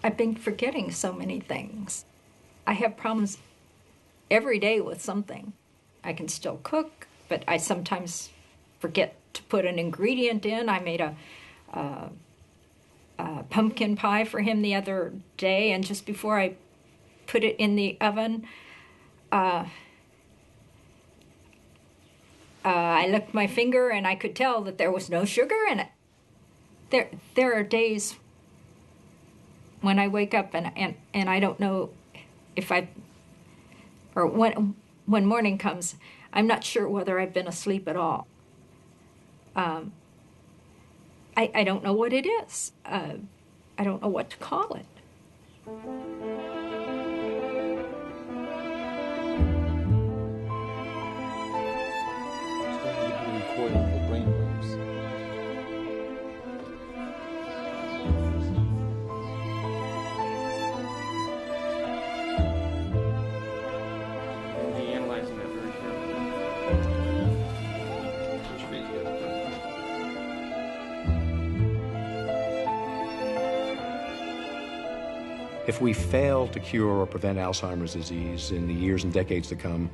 I've been forgetting so many things. I have problems every day with something. I can still cook, but I sometimes forget to put an ingredient in. I made a pumpkin pie for him the other day, and just before I put it in the oven, I licked my finger and I could tell that there was no sugar in it. There are days when I wake up and I don't know if or when morning comes, I'm not sure whether I've been asleep at all. I don't know what it is. I don't know what to call it. Recording the brain waves. We'll be analyzing that very shortly. If we fail to cure or prevent Alzheimer's disease in the years and decades to come,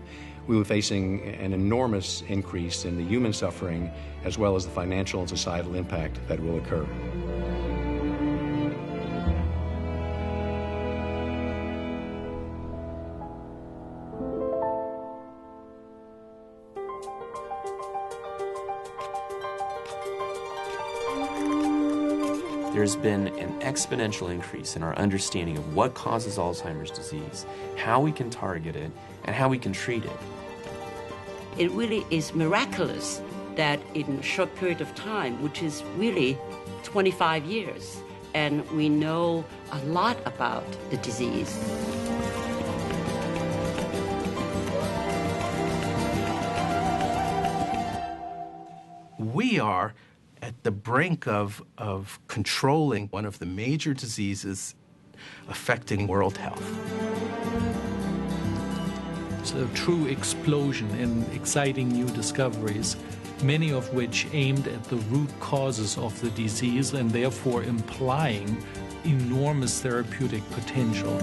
we will be facing an enormous increase in the human suffering as well as the financial and societal impact that will occur. There's been an exponential increase in our understanding of what causes Alzheimer's disease, how we can target it, and how we can treat it. It really is miraculous that in a short period of time, which is really 25 years, and we know a lot about the disease. We are at the brink of controlling one of the major diseases affecting world health. It's a true explosion in exciting new discoveries, many of which aimed at the root causes of the disease and therefore implying enormous therapeutic potential.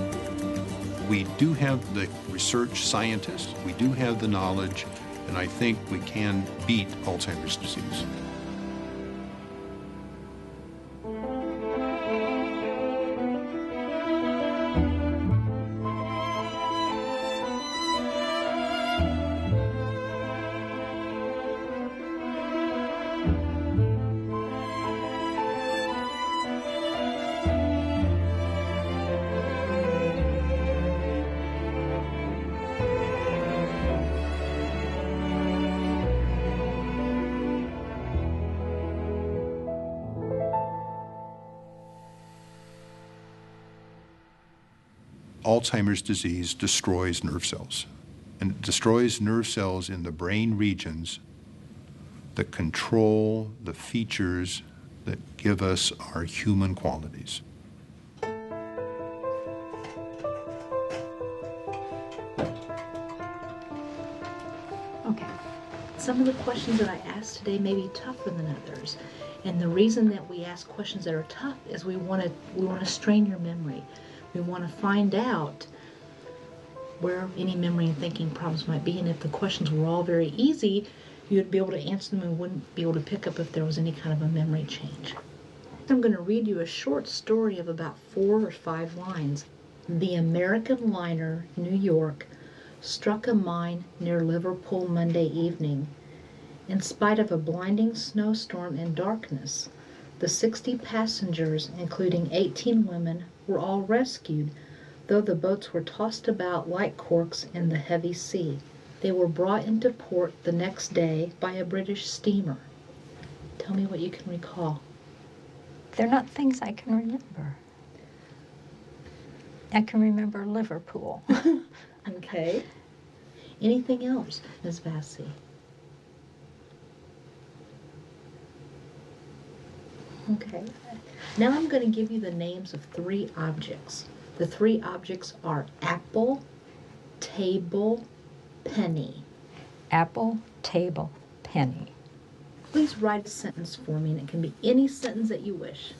We do have the research scientists, we do have the knowledge, and I think we can beat Alzheimer's disease. Alzheimer's disease destroys nerve cells, and it destroys nerve cells in the brain regions that control the features that give us our human qualities. Okay, some of the questions that I asked today may be tougher than others, and the reason that we ask questions that are tough is we want to strain your memory. We want to find out where any memory and thinking problems might be, and if the questions were all very easy, you'd be able to answer them and wouldn't be able to pick up if there was any kind of a memory change. I'm going to read you a short story of about 4 or 5 lines. The American liner New York struck a mine near Liverpool Monday evening. In spite of a blinding snowstorm and darkness, the 60 passengers, including 18 women, were all rescued, though the boats were tossed about like corks in the heavy sea. They were brought into port the next day by a British steamer. Tell me what you can recall. They're not things I can remember. I can remember Liverpool. Okay. Anything else, Ms. Vassy? Okay. Now I'm going to give you the names of 3 objects. The 3 objects are apple, table, penny. Apple, table, penny. Please write a sentence for me, and it can be any sentence that you wish.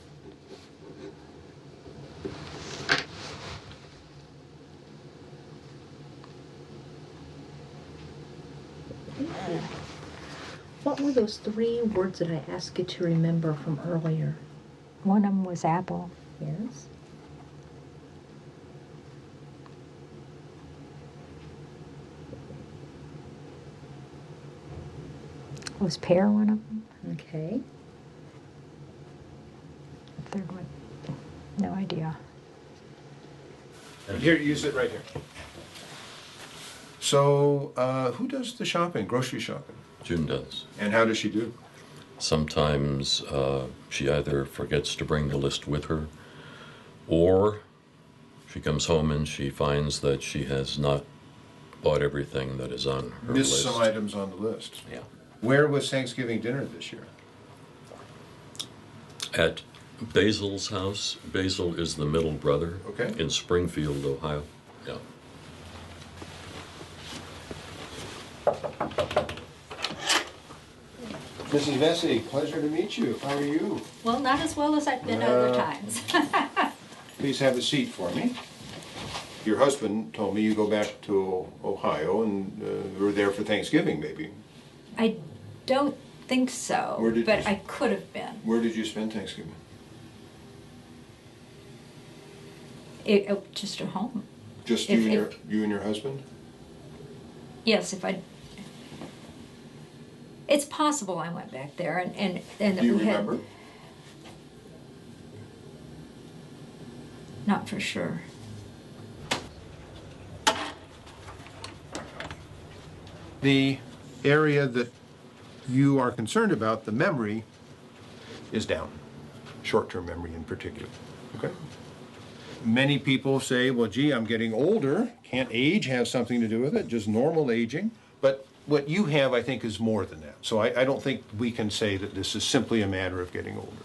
Okay. What were those 3 words that I asked you to remember from earlier? One of them was apple. Yes. Was pear one of them? Okay. The third one, no idea. Here, you sit right here. So, who does the shopping, grocery shopping? June does. And how does she do? Sometimes she either forgets to bring the list with her, or she comes home and she finds that she has not bought everything that is on her Missed list. some items on the list. Yeah. Where was Thanksgiving dinner this year? At Basil's house. Basil is the middle brother. Okay. In Springfield, Ohio. Yeah. Mrs. Vesey, pleasure to meet you. How are you? Well, not as well as I've been other times. Please have a seat for me. Your husband told me you go back to Ohio and were there for Thanksgiving, maybe. I don't think so, Where did but you- I could have been. Where did you spend Thanksgiving? Just at home. Just If- you and your husband? Yes, if I. It's possible I went back there and that Do you we had. remember? Not for sure. The area that you are concerned about, the memory, is down. Short-term memory in particular. Okay? Many people say, well, gee, I'm getting older. Can't age have something to do with it? Just normal aging. But what you have, I think, is more than that. So I don't think we can say that this is simply a matter of getting older.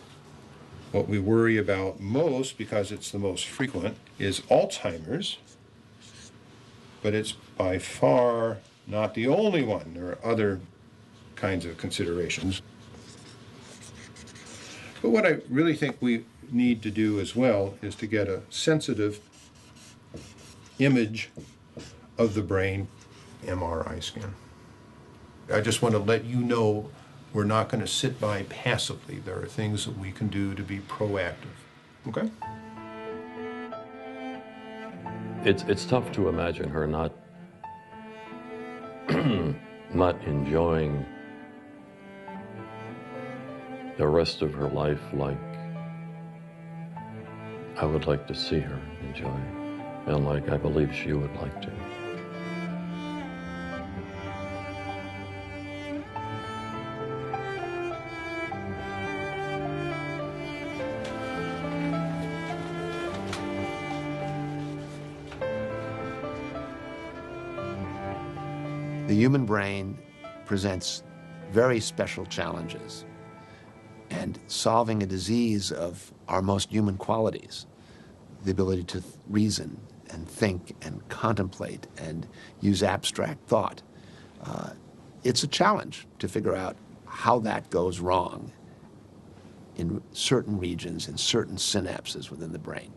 What we worry about most, because it's the most frequent, is Alzheimer's. But it's by far not the only one. There are other kinds of considerations. But what I really think we need to do as well is to get a sensitive image of the brain MRI scan. I just want to let you know we're not going to sit by passively. There are things that we can do to be proactive. Okay? It's tough to imagine her not not enjoying the rest of her life like I would like to see her enjoy, and like I believe she would like to. The human brain presents very special challenges, and solving a disease of our most human qualities, the ability to reason and think and contemplate and use abstract thought, it's a challenge to figure out how that goes wrong in certain regions, in certain synapses within the brain.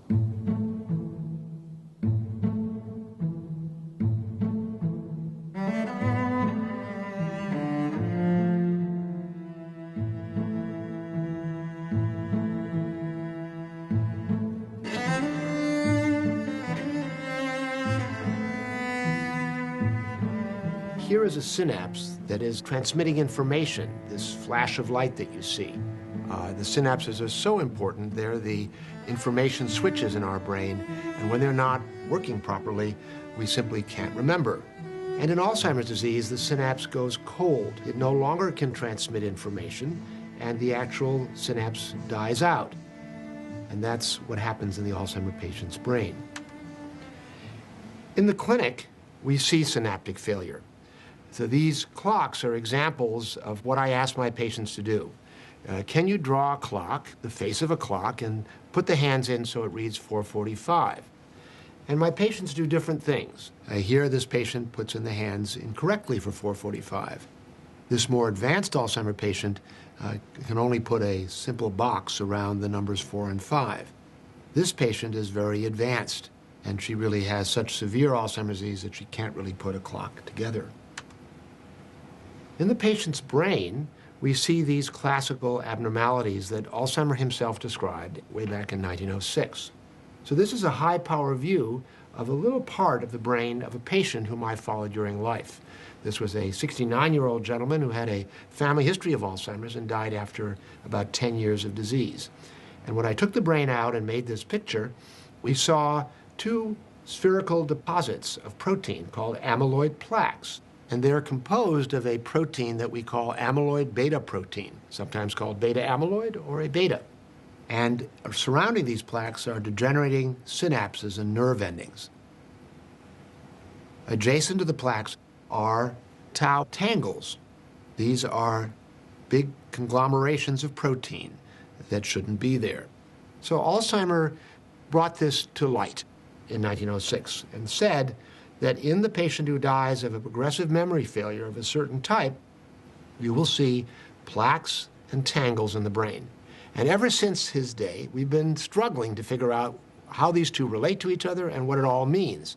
Here is a synapse that is transmitting information, this flash of light that you see. The synapses are so important. They're the information switches in our brain, and when they're not working properly, we simply can't remember. And in Alzheimer's disease, the synapse goes cold. It no longer can transmit information, and the actual synapse dies out. And that's what happens in the Alzheimer patient's brain. In the clinic, we see synaptic failure. So these clocks are examples of what I ask my patients to do. Can you draw a clock, the face of a clock, and put the hands in so it reads 4:45? And my patients do different things. Here, this patient puts in the hands incorrectly for 4:45. This more advanced Alzheimer patient can only put a simple box around the numbers 4 and 5. This patient is very advanced, and she really has such severe Alzheimer's disease that she can't really put a clock together. In the patient's brain, we see these classical abnormalities that Alzheimer himself described way back in 1906. So this is a high-power view of a little part of the brain of a patient whom I followed during life. This was a 69-year-old gentleman who had a family history of Alzheimer's and died after about 10 years of disease. And when I took the brain out and made this picture, we saw two spherical deposits of protein called amyloid plaques. And they're composed of a protein that we call amyloid beta protein, sometimes called beta amyloid or a beta. And surrounding these plaques are degenerating synapses and nerve endings. Adjacent to the plaques are tau tangles. These are big conglomerations of protein that shouldn't be there. So Alzheimer brought this to light in 1906 and said that in the patient who dies of a progressive memory failure of a certain type, you will see plaques and tangles in the brain. And ever since his day, we've been struggling to figure out how these two relate to each other and what it all means.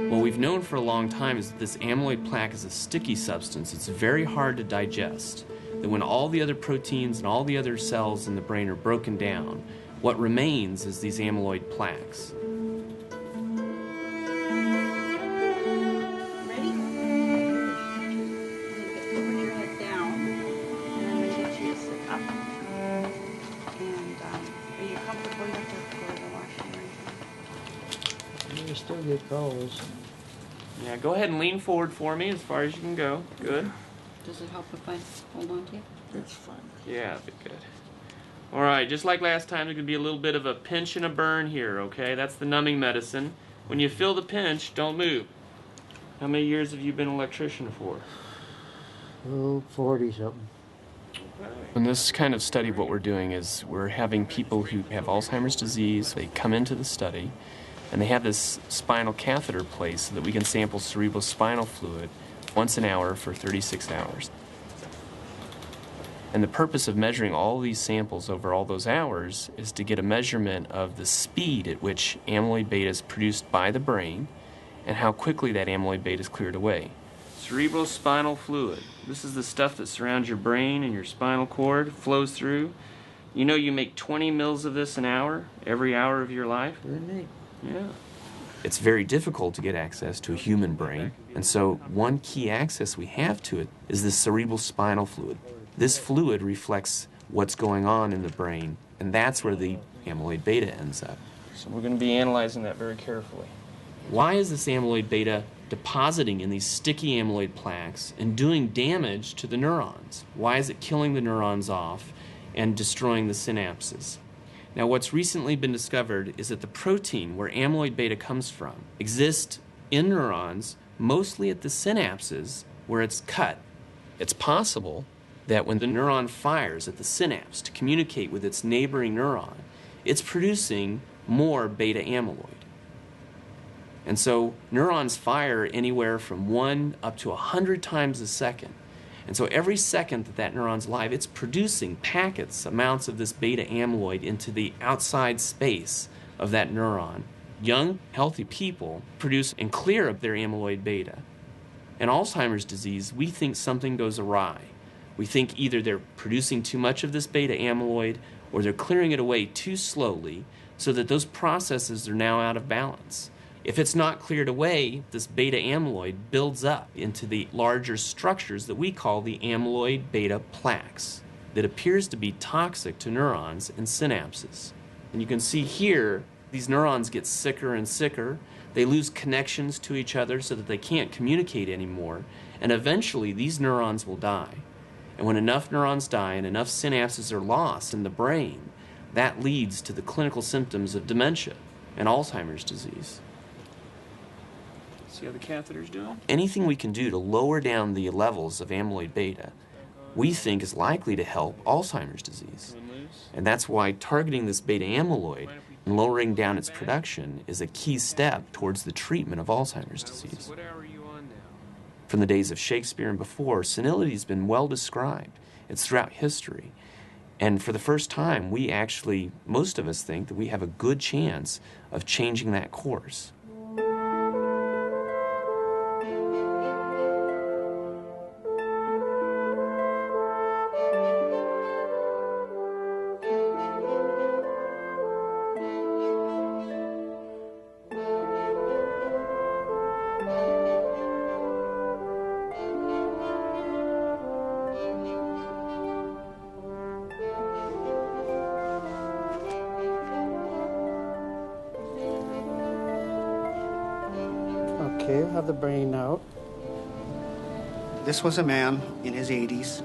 What we've known for a long time is that this amyloid plaque is a sticky substance. It's very hard to digest. That when all the other proteins and all the other cells in the brain are broken down, what remains is these amyloid plaques. Ready? Put your head down, and I'm going to get you to sit up. And are you comfortable enough to go to the washroom right now? You still get calls. Yeah, go ahead and lean forward for me as far as you can go. Good. Does it help if I hold on to you? That's fine. Yeah, that'd be good. All right, just like last time, there's going to be a little bit of a pinch and a burn here, okay? That's the numbing medicine. When you feel the pinch, don't move. How many years have you been an electrician for? Oh, 40-something. In this kind of study, what we're doing is we're having people who have Alzheimer's disease, they come into the study, and they have this spinal catheter placed so that we can sample cerebrospinal fluid once an hour for 36 hours. And the purpose of measuring all these samples over all those hours is to get a measurement of the speed at which amyloid beta is produced by the brain and how quickly that amyloid beta is cleared away. Cerebrospinal fluid. This is the stuff that surrounds your brain and your spinal cord, flows through. You know you make 20 mils of this an hour, every hour of your life? Yeah. It's very difficult to get access to a human brain, and so one key access we have to it is the cerebrospinal fluid. This fluid reflects what's going on in the brain, and that's where the amyloid beta ends up. So we're going to be analyzing that very carefully. Why is this amyloid beta depositing in these sticky amyloid plaques and doing damage to the neurons? Why is it killing the neurons off and destroying the synapses? Now, what's recently been discovered is that the protein where amyloid beta comes from exists in neurons, mostly at the synapses where it's cut. It's possible that when the neuron fires at the synapse to communicate with its neighboring neuron, it's producing more beta amyloid. And so neurons fire anywhere from 1 up to 100 times a second. And so every second that that neuron's alive, it's producing packets, amounts of this beta amyloid into the outside space of that neuron. Young, healthy people produce and clear up their amyloid beta. In Alzheimer's disease, we think something goes awry. We think either they're producing too much of this beta amyloid or they're clearing it away too slowly so that those processes are now out of balance. If it's not cleared away, this beta amyloid builds up into the larger structures that we call the amyloid beta plaques that appears to be toxic to neurons and synapses. And you can see here, these neurons get sicker and sicker. They lose connections to each other so that they can't communicate anymore. And eventually, these neurons will die. And when enough neurons die and enough synapses are lost in the brain, that leads to the clinical symptoms of dementia and Alzheimer's disease. See how the catheter's doing? Anything we can do to lower down the levels of amyloid beta, we think is likely to help Alzheimer's disease. And that's why targeting this beta amyloid and lowering down its production is a key step towards the treatment of Alzheimer's disease. What hour are you on now? from the days of Shakespeare and before, senility has been well described. It's throughout history. And for the first time, we actually, most of us think that we have a good chance of changing that course. Okay, we'll have the brain out. This was a man in his 80s.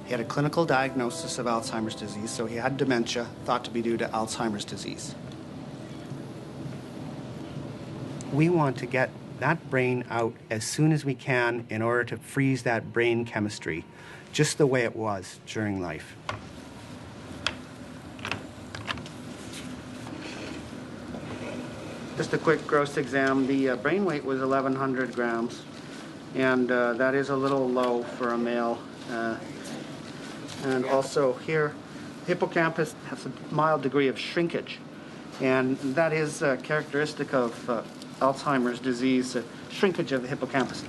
He had a clinical diagnosis of Alzheimer's disease, so he had dementia, thought to be due to Alzheimer's disease. We want to get that brain out as soon as we can in order to freeze that brain chemistry, just the way it was during life. Just a quick gross exam. The brain weight was 1,100 grams, and that is a little low for a male. And also here, hippocampus has a mild degree of shrinkage, and that is characteristic of Alzheimer's disease, shrinkage of the hippocampus.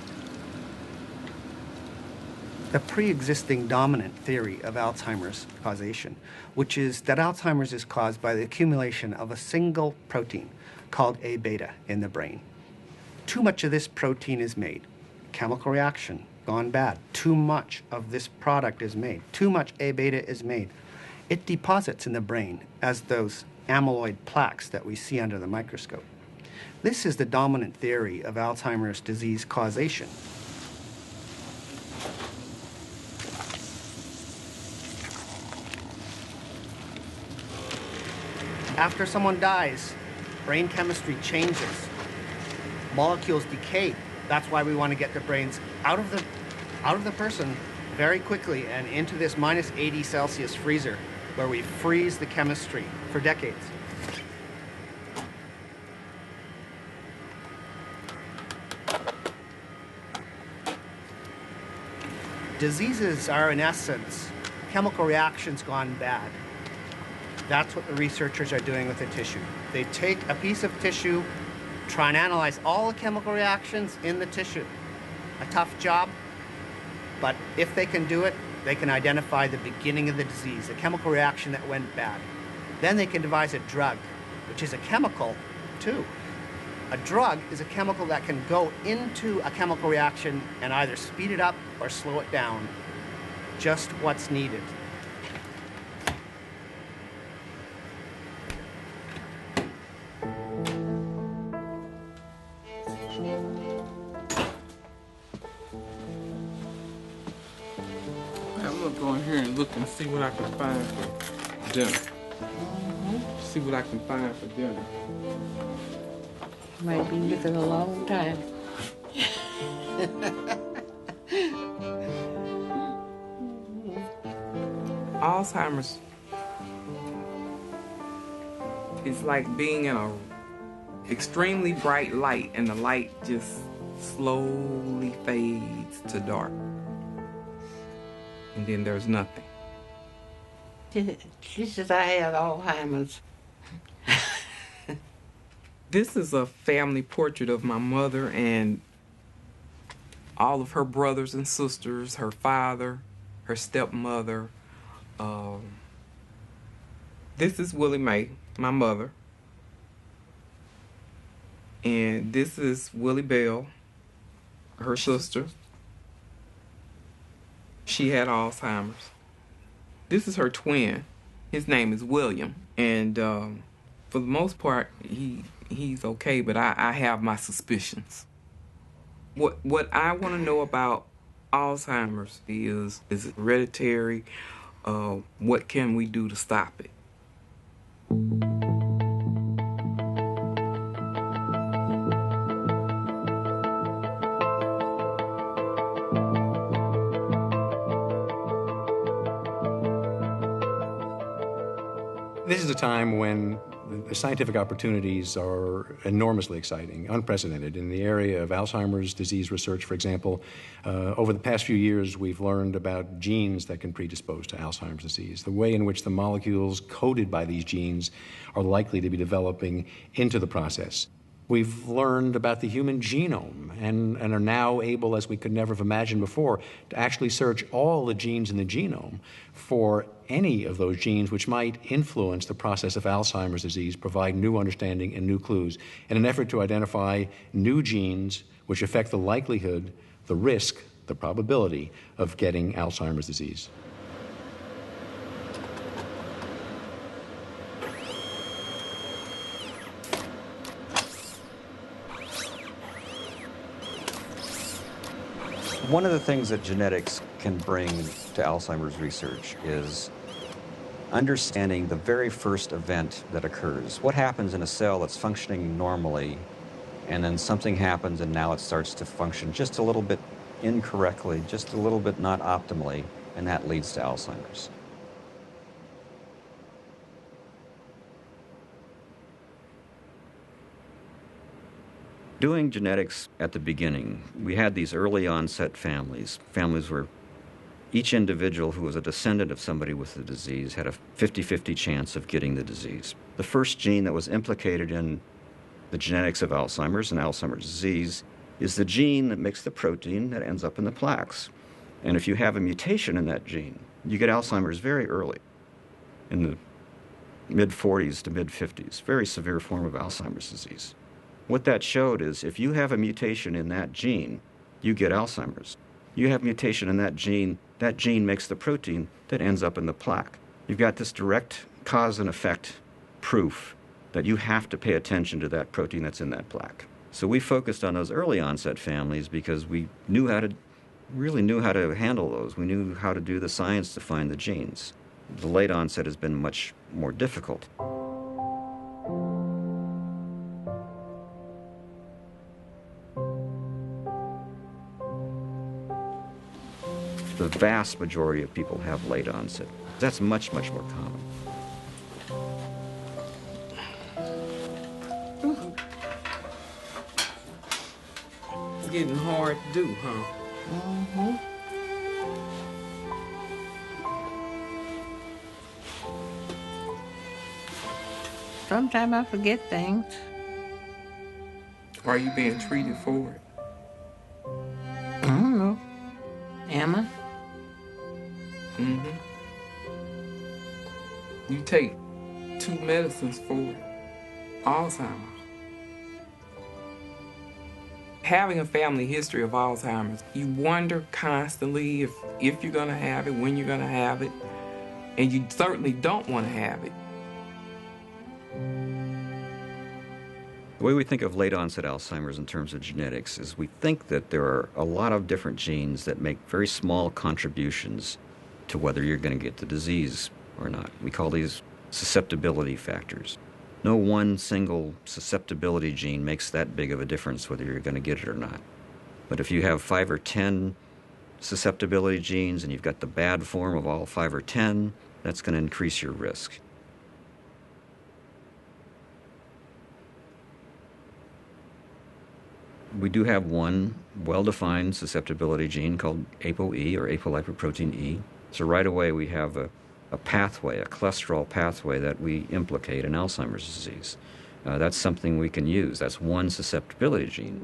The pre-existing dominant theory of Alzheimer's causation, which is that Alzheimer's is caused by the accumulation of a single protein called A-beta in the brain. Too much of this protein is made. Chemical reaction, gone bad. Too much of this product is made. Too much A-beta is made. It deposits in the brain as those amyloid plaques that we see under the microscope. This is the dominant theory of Alzheimer's disease causation. After someone dies, brain chemistry changes. Molecules decay. That's why we want to get the brains out of the person very quickly and into this minus 80 Celsius freezer where we freeze the chemistry for decades. Diseases are, in essence, chemical reactions gone bad. That's what the researchers are doing with the tissue. They take a piece of tissue, try and analyze all the chemical reactions in the tissue. A tough job, but if they can do it, they can identify the beginning of the disease, a chemical reaction that went bad. Then they can devise a drug, which is a chemical too. A drug is a chemical that can go into a chemical reaction and either speed it up or slow it down. Just what's needed. I'm gonna go in here and look and see what I can find for dinner. See what I can find for dinner. Might be looking a long time. Alzheimer's is like being in a extremely bright light and the light just slowly fades to dark. And then there's nothing. She says I have Alzheimer's. This is a family portrait of my mother and all of her brothers and sisters, her father, her stepmother. This is Willie Mae, my mother. And this is Willie Bell, her sister. She had Alzheimer's. This is her twin. His name is William. And for the most part, he's okay, but I have my suspicions. What I want to know about Alzheimer's is it hereditary? What can we do to stop it? This is a time when The scientific opportunities are enormously exciting, unprecedented. In the area of Alzheimer's disease research, for example, over the past few years, we've learned about genes that can predispose to Alzheimer's disease, the way in which the molecules coded by these genes are likely to be developing into the process. We've learned about the human genome and are now able, as we could never have imagined before, to actually search all the genes in the genome for any of those genes which might influence the process of Alzheimer's disease, provide new understanding and new clues in an effort to identify new genes which affect the likelihood, the risk, the probability of getting Alzheimer's disease. One of the things that genetics can bring to Alzheimer's research is understanding the very first event that occurs. What happens in a cell that's functioning normally, and then something happens and now it starts to function just a little bit incorrectly, just a little bit not optimally, and that leads to Alzheimer's. Doing genetics at the beginning, we had these early onset families where each individual who was a descendant of somebody with the disease had a 50-50 chance of getting the disease. The first gene that was implicated in the genetics of Alzheimer's and Alzheimer's disease is the gene that makes the protein that ends up in the plaques. And if you have a mutation in that gene, you get Alzheimer's very early, in the mid-40s to mid-50s, very severe form of Alzheimer's disease. What that showed is if you have a mutation in that gene, you get Alzheimer's. You have mutation in that gene makes the protein that ends up in the plaque. You've got this direct cause and effect proof that you have to pay attention to that protein that's in that plaque. So we focused on those early onset families because we really knew how to handle those. We knew how to do the science to find the genes. The late onset has been much more difficult. The vast majority of people have late onset. That's much, much more common. It's getting hard to do, huh? Mm-hmm. Sometimes I forget things. Are you being treated for it? I don't know. Am I? Mm-hmm. You take 2 medicines for it. Alzheimer's. Having a family history of Alzheimer's, you wonder constantly if you're gonna have it, when you're gonna have it, and you certainly don't want to have it. The way we think of late onset Alzheimer's in terms of genetics is we think that there are a lot of different genes that make very small contributions to whether you're going to get the disease or not. We call these susceptibility factors. No one single susceptibility gene makes that big of a difference whether you're going to get it or not. But if you have 5 or 10 susceptibility genes and you've got the bad form of all 5 or 10, that's going to increase your risk. We do have one well-defined susceptibility gene called ApoE, or apolipoprotein E. So right away we have a pathway, a cholesterol pathway that we implicate in Alzheimer's disease. That's something we can use. That's one susceptibility gene.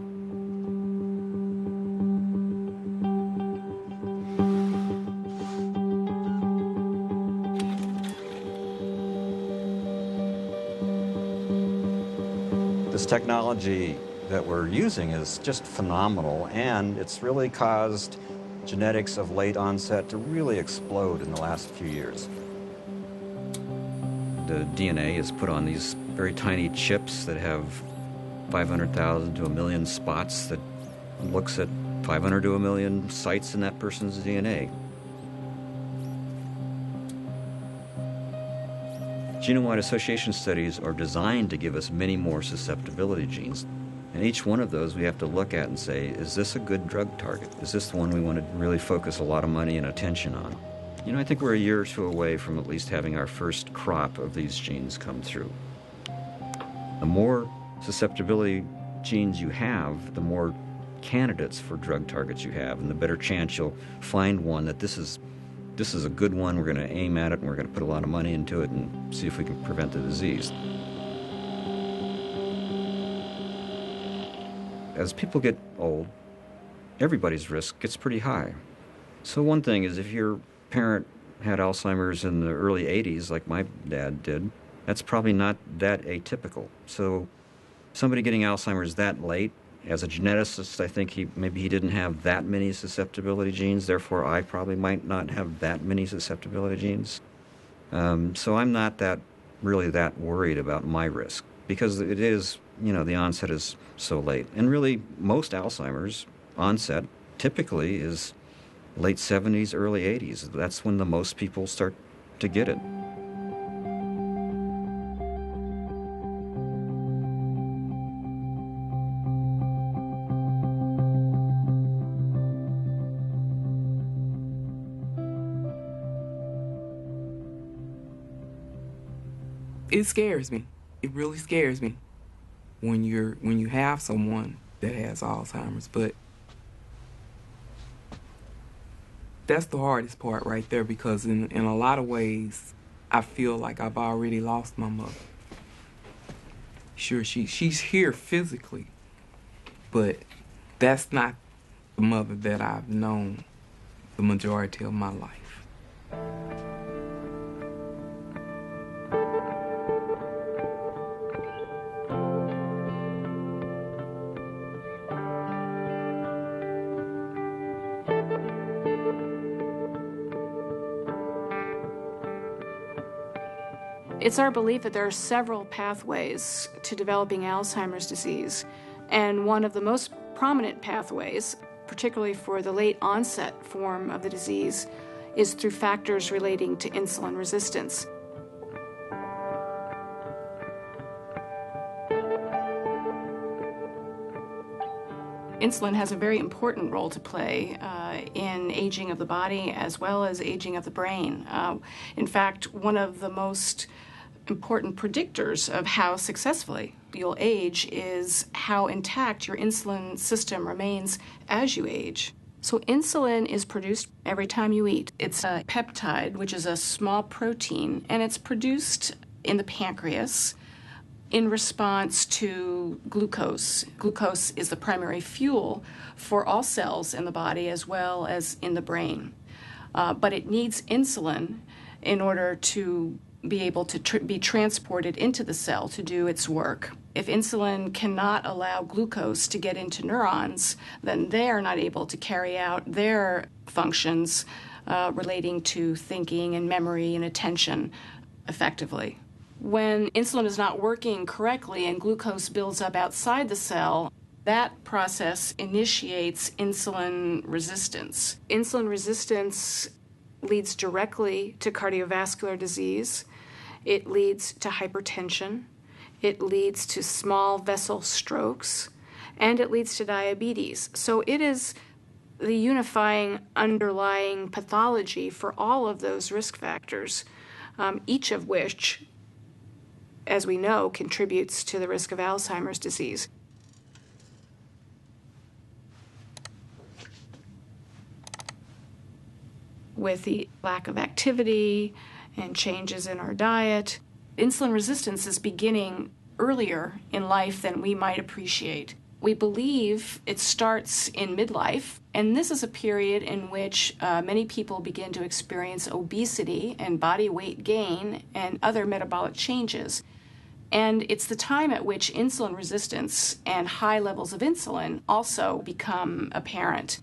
This technology that we're using is just phenomenal, and it's really caused genetics of late onset to really explode in the last few years. The DNA is put on these very tiny chips that have 500,000 to 1 million spots that looks at 500 to 1 million sites in that person's DNA. Genome-wide association studies are designed to give us many more susceptibility genes. And each one of those we have to look at and say, is this a good drug target? Is this the one we want to really focus a lot of money and attention on? You know, I think we're a year or two away from at least having our first crop of these genes come through. The more susceptibility genes you have, the more candidates for drug targets you have, and the better chance you'll find one that this is a good one, we're going to aim at it, and we're going to put a lot of money into it and see if we can prevent the disease. As people get old, everybody's risk gets pretty high. So one thing is, if your parent had Alzheimer's in the early 80s, like my dad did, that's probably not that atypical. So somebody getting Alzheimer's that late, as a geneticist, I think maybe he didn't have that many susceptibility genes, therefore I probably might not have that many susceptibility genes. So I'm not really that worried about my risk, because it is, the onset is so late. And really, most Alzheimer's onset typically is late 70s, early 80s. That's when the most people start to get it. It scares me. It really scares me when you have someone that has Alzheimer's, but that's the hardest part right there, because in a lot of ways I feel like I've already lost my mother. Sure, she's here physically, but that's not the mother that I've known the majority of my life. It's our belief that there are several pathways to developing Alzheimer's disease, and one of the most prominent pathways, particularly for the late onset form of the disease, is through factors relating to insulin resistance. Insulin has a very important role to play in aging of the body as well as aging of the brain. In fact, one of the most important predictors of how successfully you'll age is how intact your insulin system remains as you age. So insulin is produced every time you eat. It's a peptide, which is a small protein, and it's produced in the pancreas in response to glucose. Glucose is the primary fuel for all cells in the body as well as in the brain. But it needs insulin in order to be able to be transported into the cell to do its work. If insulin cannot allow glucose to get into neurons, then they are not able to carry out their functions relating to thinking and memory and attention effectively. When insulin is not working correctly and glucose builds up outside the cell, that process initiates insulin resistance. Insulin resistance leads directly to cardiovascular disease. It leads to hypertension. It leads to small vessel strokes. And it leads to diabetes. So it is the unifying underlying pathology for all of those risk factors, each of which, as we know, contributes to the risk of Alzheimer's disease. With the lack of activity and changes in our diet, insulin resistance is beginning earlier in life than we might appreciate. We believe it starts in midlife, and this is a period in which many people begin to experience obesity and body weight gain and other metabolic changes. And it's the time at which insulin resistance and high levels of insulin also become apparent.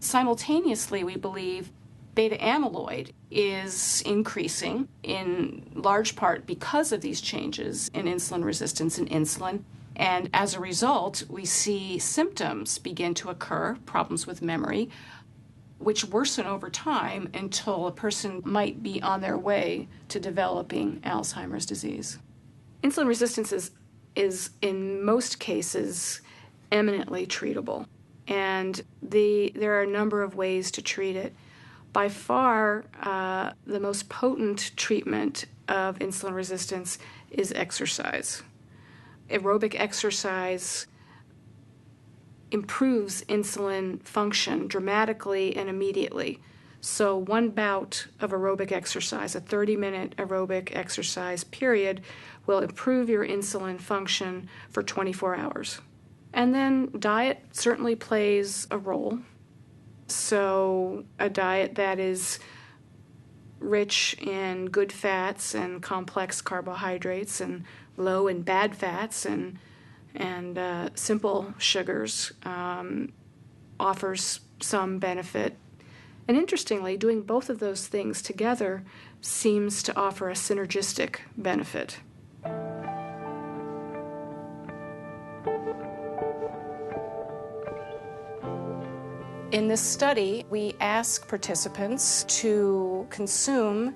Simultaneously, we believe beta amyloid is increasing in large part because of these changes in insulin resistance and insulin. And as a result, we see symptoms begin to occur, problems with memory, which worsen over time until a person might be on their way to developing Alzheimer's disease. Insulin resistance is in most cases eminently treatable, and there are a number of ways to treat it. By far, the most potent treatment of insulin resistance is exercise. aerobic exercise improves insulin function dramatically and immediately. So one bout of aerobic exercise, a 30-minute aerobic exercise period, will improve your insulin function for 24 hours. And then diet certainly plays a role. So a diet that is rich in good fats and complex carbohydrates and low in bad fats and simple sugars offers some benefit. And interestingly, doing both of those things together seems to offer a synergistic benefit. In this study, we ask participants to consume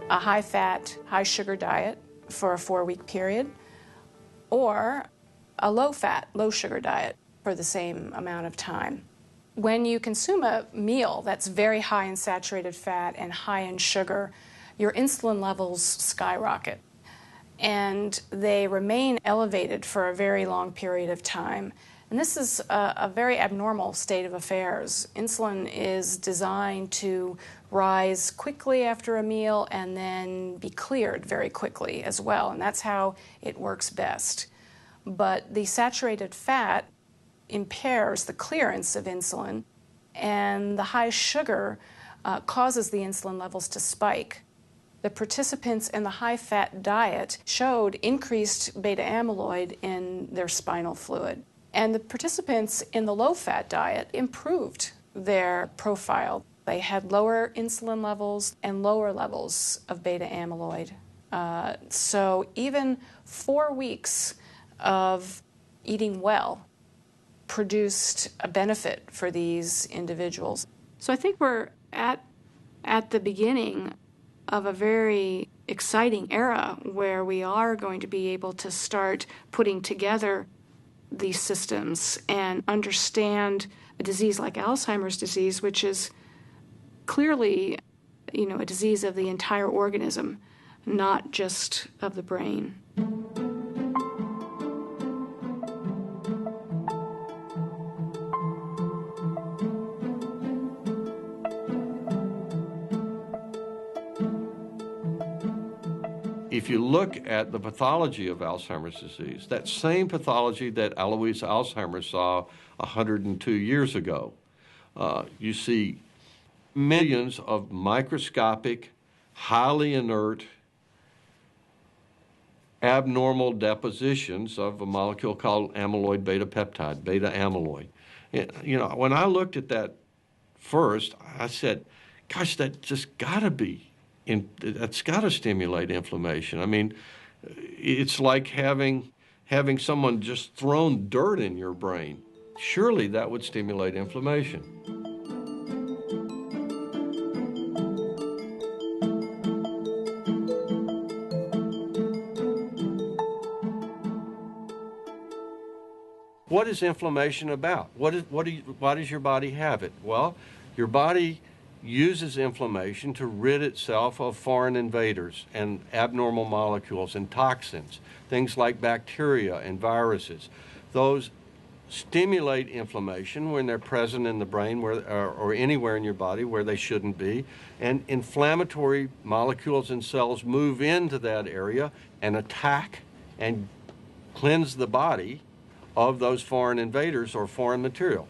a high-fat, high-sugar diet for a 4-week period, or a low-fat, low-sugar diet for the same amount of time. When you consume a meal that's very high in saturated fat and high in sugar, your insulin levels skyrocket, and they remain elevated for a very long period of time. And this is a very abnormal state of affairs. Insulin is designed to rise quickly after a meal and then be cleared very quickly as well, and that's how it works best. But the saturated fat impairs the clearance of insulin, and the high sugar causes the insulin levels to spike. The participants in the high-fat diet showed increased beta amyloid in their spinal fluid. And the participants in the low-fat diet improved their profile. They had lower insulin levels and lower levels of beta amyloid. So even 4 weeks of eating well produced a benefit for these individuals. So I think we're at the beginning of a very exciting era where we are going to be able to start putting together these systems and understand a disease like Alzheimer's disease, which is clearly, a disease of the entire organism, not just of the brain. If you look at the pathology of Alzheimer's disease, that same pathology that Alois Alzheimer saw 102 years ago, you see millions of microscopic, highly inert, abnormal depositions of a molecule called amyloid beta peptide, beta amyloid. When I looked at that first, I said, gosh, that just gotta be. That's got to stimulate inflammation. I mean, it's like having someone just thrown dirt in your brain. Surely that would stimulate inflammation. What is inflammation about? Why does your body have it? Well, your body uses inflammation to rid itself of foreign invaders and abnormal molecules and toxins, things like bacteria and viruses. Those stimulate inflammation when they're present in the brain or anywhere in your body where they shouldn't be, and inflammatory molecules and cells move into that area and attack and cleanse the body of those foreign invaders or foreign material.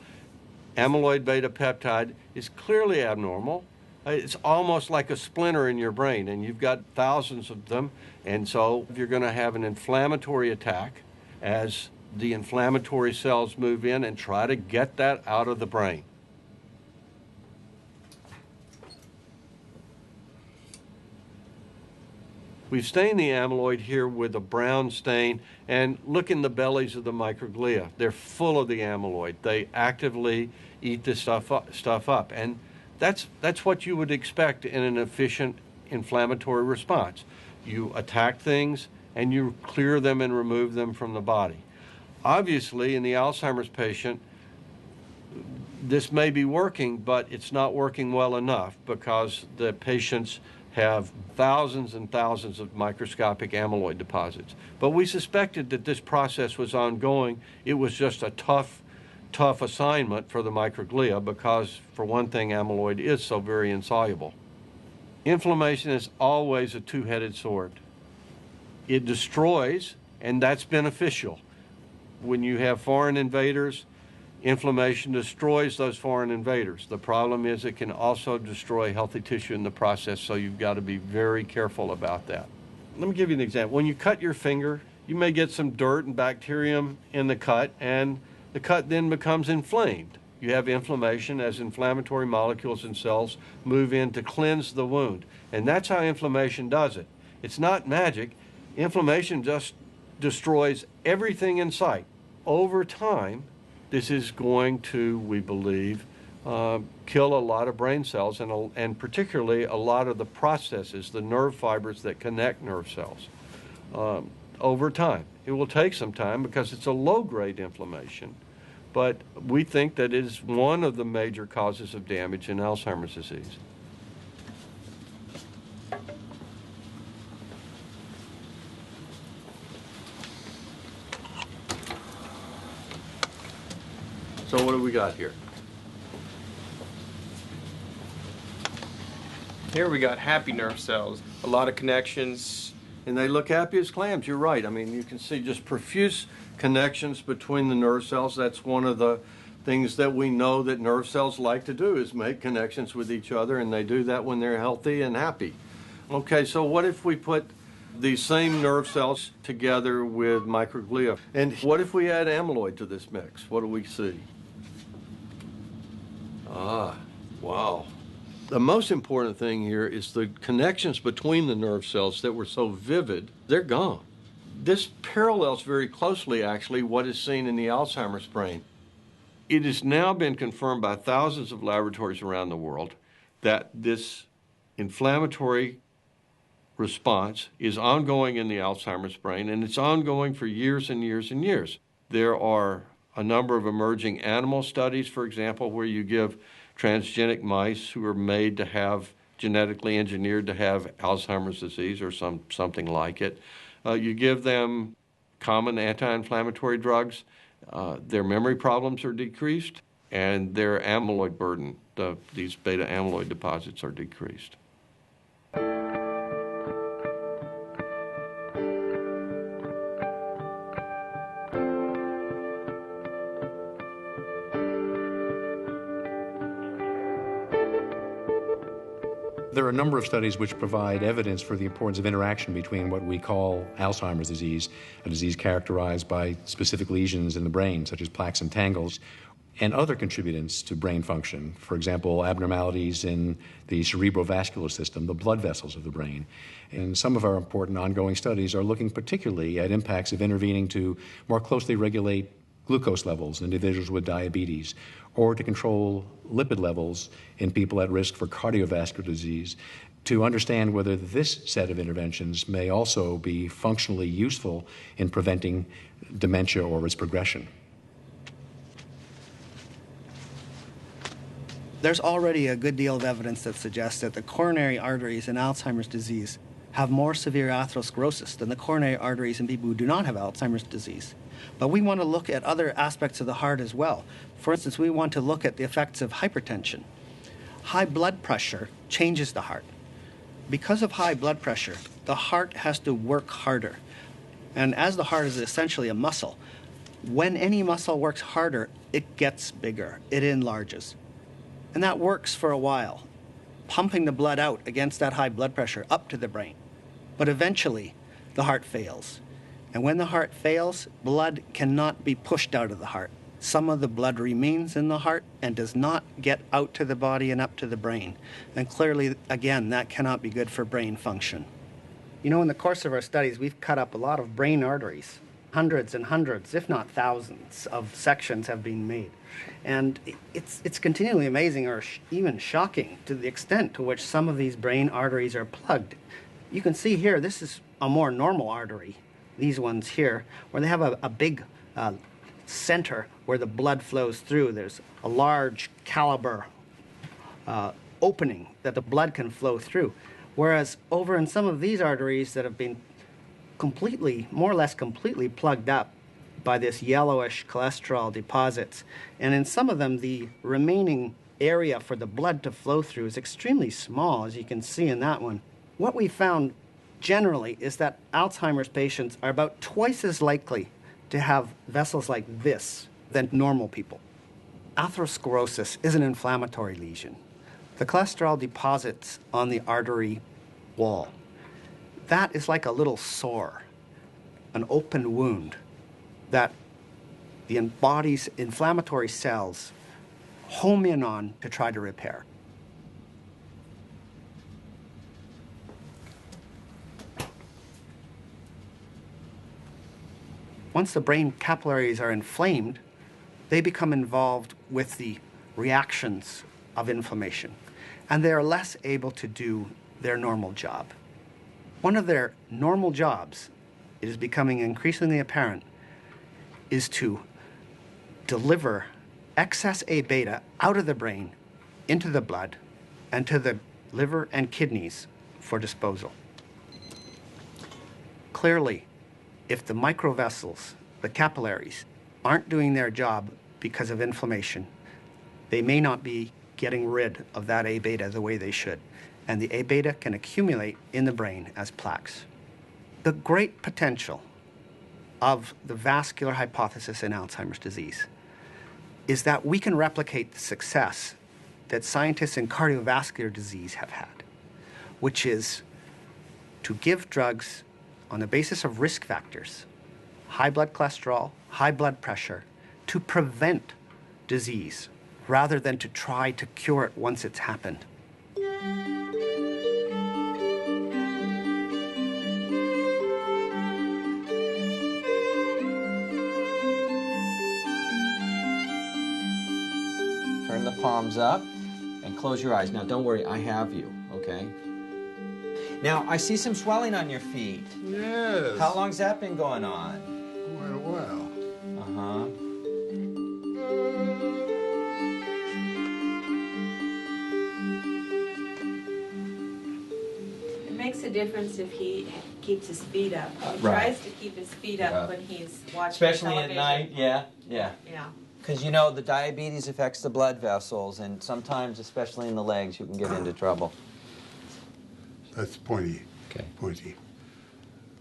Amyloid beta peptide is clearly abnormal. It's almost like a splinter in your brain, and you've got thousands of them, and so you're going to have an inflammatory attack as the inflammatory cells move in and try to get that out of the brain. We've stained the amyloid here with a brown stain, and look in the bellies of the microglia. They're full of the amyloid. They actively eat this stuff up, and that's what you would expect in an efficient inflammatory response. You attack things, and you clear them and remove them from the body. Obviously, in the Alzheimer's patient, this may be working, but it's not working well enough because the patient's have thousands and thousands of microscopic amyloid deposits. But we suspected that this process was ongoing. It was just a tough assignment for the microglia because, for one thing, amyloid is so very insoluble. Inflammation is always a two-headed sword. It destroys, and that's beneficial. When you have foreign invaders, inflammation destroys those foreign invaders. The problem is it can also destroy healthy tissue in the process, so you've got to be very careful about that. Let me give you an example. When you cut your finger, you may get some dirt and bacterium in the cut, and the cut then becomes inflamed. You have inflammation as inflammatory molecules and cells move in to cleanse the wound. And that's how inflammation does it. It's not magic. Inflammation just destroys everything in sight. Over time, this is going to, we believe, kill a lot of brain cells and particularly a lot of the processes, the nerve fibers that connect nerve cells over time. It will take some time because it's a low-grade inflammation, but we think that it is one of the major causes of damage in Alzheimer's disease. So what do we got here? Here we got happy nerve cells, a lot of connections. And they look happy as clams, you're right. I mean, you can see just profuse connections between the nerve cells. That's one of the things that we know that nerve cells like to do, is make connections with each other, and they do that when they're healthy and happy. Okay, so what if we put these same nerve cells together with microglia? And what if we add amyloid to this mix? What do we see? Ah, wow. The most important thing here is the connections between the nerve cells that were so vivid, they're gone. This parallels very closely, actually, what is seen in the Alzheimer's brain. It has now been confirmed by thousands of laboratories around the world that this inflammatory response is ongoing in the Alzheimer's brain, and it's ongoing for years and years and years. There are a number of emerging animal studies, for example, where you give transgenic mice who are made to have, genetically engineered to have Alzheimer's disease or something like it. You give them common anti-inflammatory drugs, their memory problems are decreased, and their amyloid burden, these beta amyloid deposits, are decreased. There are a number of studies which provide evidence for the importance of interaction between what we call Alzheimer's disease, a disease characterized by specific lesions in the brain, such as plaques and tangles, and other contributors to brain function. For example, abnormalities in the cerebrovascular system, the blood vessels of the brain. And some of our important ongoing studies are looking particularly at impacts of intervening to more closely regulate glucose levels in individuals with diabetes, or to control lipid levels in people at risk for cardiovascular disease, to understand whether this set of interventions may also be functionally useful in preventing dementia or its progression. There's already a good deal of evidence that suggests that the coronary arteries in Alzheimer's disease have more severe atherosclerosis than the coronary arteries in people who do not have Alzheimer's disease. But we want to look at other aspects of the heart as well. For instance, we want to look at the effects of hypertension. High blood pressure changes the heart. Because of high blood pressure, the heart has to work harder. And as the heart is essentially a muscle, when any muscle works harder, it gets bigger, it enlarges. And that works for a while, pumping the blood out against that high blood pressure up to the brain. But eventually, the heart fails. And when the heart fails, blood cannot be pushed out of the heart. Some of the blood remains in the heart and does not get out to the body and up to the brain. And clearly, again, that cannot be good for brain function. You know, in the course of our studies, we've cut up a lot of brain arteries. Hundreds and hundreds, if not thousands, of sections have been made. And it's continually amazing, or even shocking, to the extent to which some of these brain arteries are plugged. You can see here, this is a more normal artery, these ones here, where they have a big center where the blood flows through. There's a large caliber opening that the blood can flow through. Whereas over in some of these arteries that have been more or less completely plugged up by this yellowish cholesterol deposits, and in some of them the remaining area for the blood to flow through is extremely small, as you can see in that one. What we found generally is that Alzheimer's patients are about twice as likely to have vessels like this than normal people. Atherosclerosis is an inflammatory lesion. The cholesterol deposits on the artery wall. That is like a little sore, an open wound that the body's inflammatory cells home in on to try to repair. Once the brain capillaries are inflamed, they become involved with the reactions of inflammation, and they are less able to do their normal job. One of their normal jobs, it is becoming increasingly apparent, is to deliver excess A beta out of the brain into the blood and to the liver and kidneys for disposal. Clearly, if the microvessels, the capillaries, aren't doing their job because of inflammation, they may not be getting rid of that A beta the way they should, and the A beta can accumulate in the brain as plaques. The great potential of the vascular hypothesis in Alzheimer's disease is that we can replicate the success that scientists in cardiovascular disease have had, which is to give drugs on the basis of risk factors, high blood cholesterol, high blood pressure, to prevent disease rather than to try to cure it once it's happened. Turn the palms up and close your eyes. Now, don't worry, I have you, okay? Now, I see some swelling on your feet. Yes. How long's that been going on? Quite a while. Uh-huh. It makes a difference if he keeps his feet up. He Right. tries to keep his feet up when he's watching Especially television. at night, yeah. Yeah. Because, you know, the diabetes affects the blood vessels, and sometimes, especially in the legs, you can get into trouble. That's pointy. Okay. Pointy.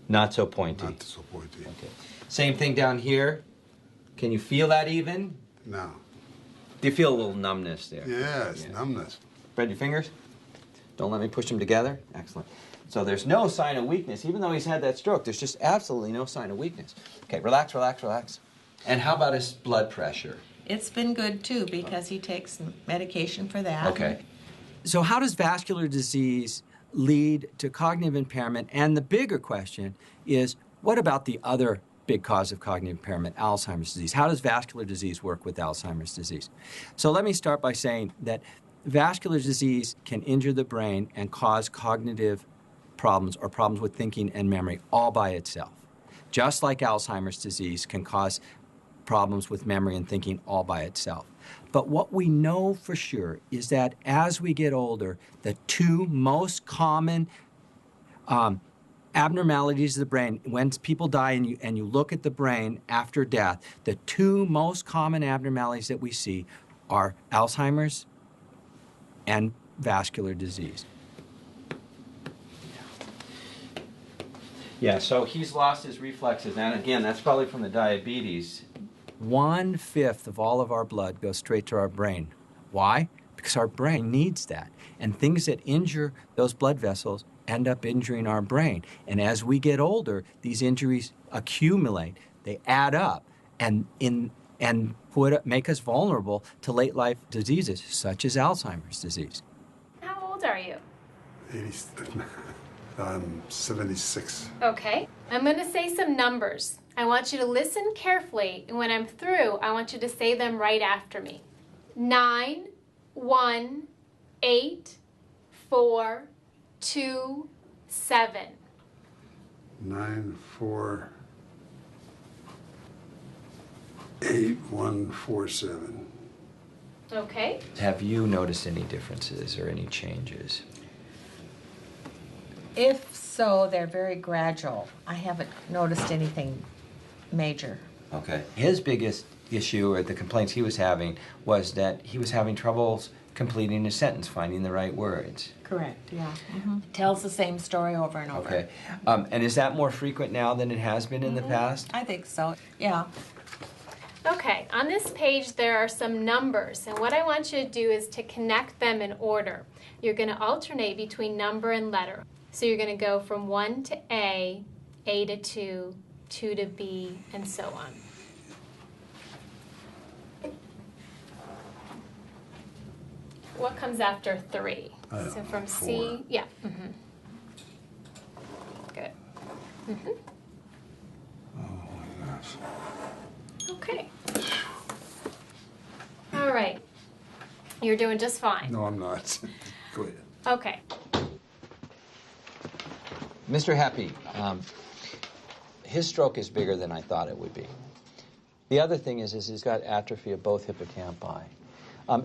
Not so pointy. Not so pointy. Okay. Same thing down here. Can you feel that even? No. Do you feel a little numbness there? Yes, numbness. Spread your fingers. Don't let me push them together. Excellent. So there's no sign of weakness. Even though he's had that stroke, there's just absolutely no sign of weakness. Okay, relax, relax, relax. And how about his blood pressure? It's been good too because he takes medication for that. Okay. So how does vascular disease lead to cognitive impairment? And the bigger question is, what about the other big cause of cognitive impairment, Alzheimer's disease? How does vascular disease work with Alzheimer's disease? So let me start by saying that vascular disease can injure the brain and cause cognitive problems or problems with thinking and memory all by itself. Just like Alzheimer's disease can cause problems with memory and thinking all by itself. But what we know for sure is that as we get older, the two most common abnormalities of the brain, when people die and you look at the brain after death, the two most common abnormalities that we see are Alzheimer's and vascular disease. Yeah, so he's lost his reflexes, and again, that's probably from the diabetes. 1/5 of all of our blood goes straight to our brain. Why? Because our brain needs that. And things that injure those blood vessels end up injuring our brain. And as we get older, these injuries accumulate. They add up and make us vulnerable to late life diseases such as Alzheimer's disease. How old are you? I'm 76. Okay. I'm going to say some numbers. I want you to listen carefully, and when I'm through, I want you to say them right after me. 9, 1, 8, 4, 2, 7. 9, 4, 8, 1, 4, 7. Okay. Have you noticed any differences or any changes? If so, they're very gradual. I haven't noticed anything major. Okay. His biggest issue, or the complaints he was having, was that he was having troubles completing a sentence, finding the right words. Correct, yeah. Tells the same story over and over. Okay. And is that more frequent now than it has been in the past? I think so, yeah. Okay, on this page there are some numbers, and what I want you to do is to connect them in order. You're going to alternate between number and letter. So you're going to go from 1 to A to 2, 2 to B, and so on. What comes after 3? So from 4. C, yeah. Good. Oh my gosh. Okay. All right. You're doing just fine. No, I'm not. Go ahead. Okay. Mr. Happy, his stroke is bigger than I thought it would be. The other thing is he's got atrophy of both hippocampi.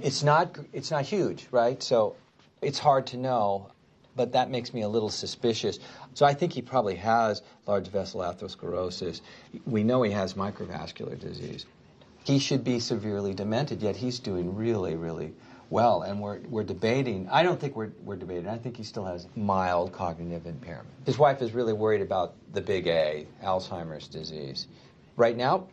It's not huge, right? So it's hard to know, but that makes me a little suspicious. So I think he probably has large vessel atherosclerosis. We know he has microvascular disease. He should be severely demented, yet he's doing really, really well. And we're debating. I don't think we're debating. I think he still has mild cognitive impairment. His wife is really worried about the big A, Alzheimer's disease. Right now,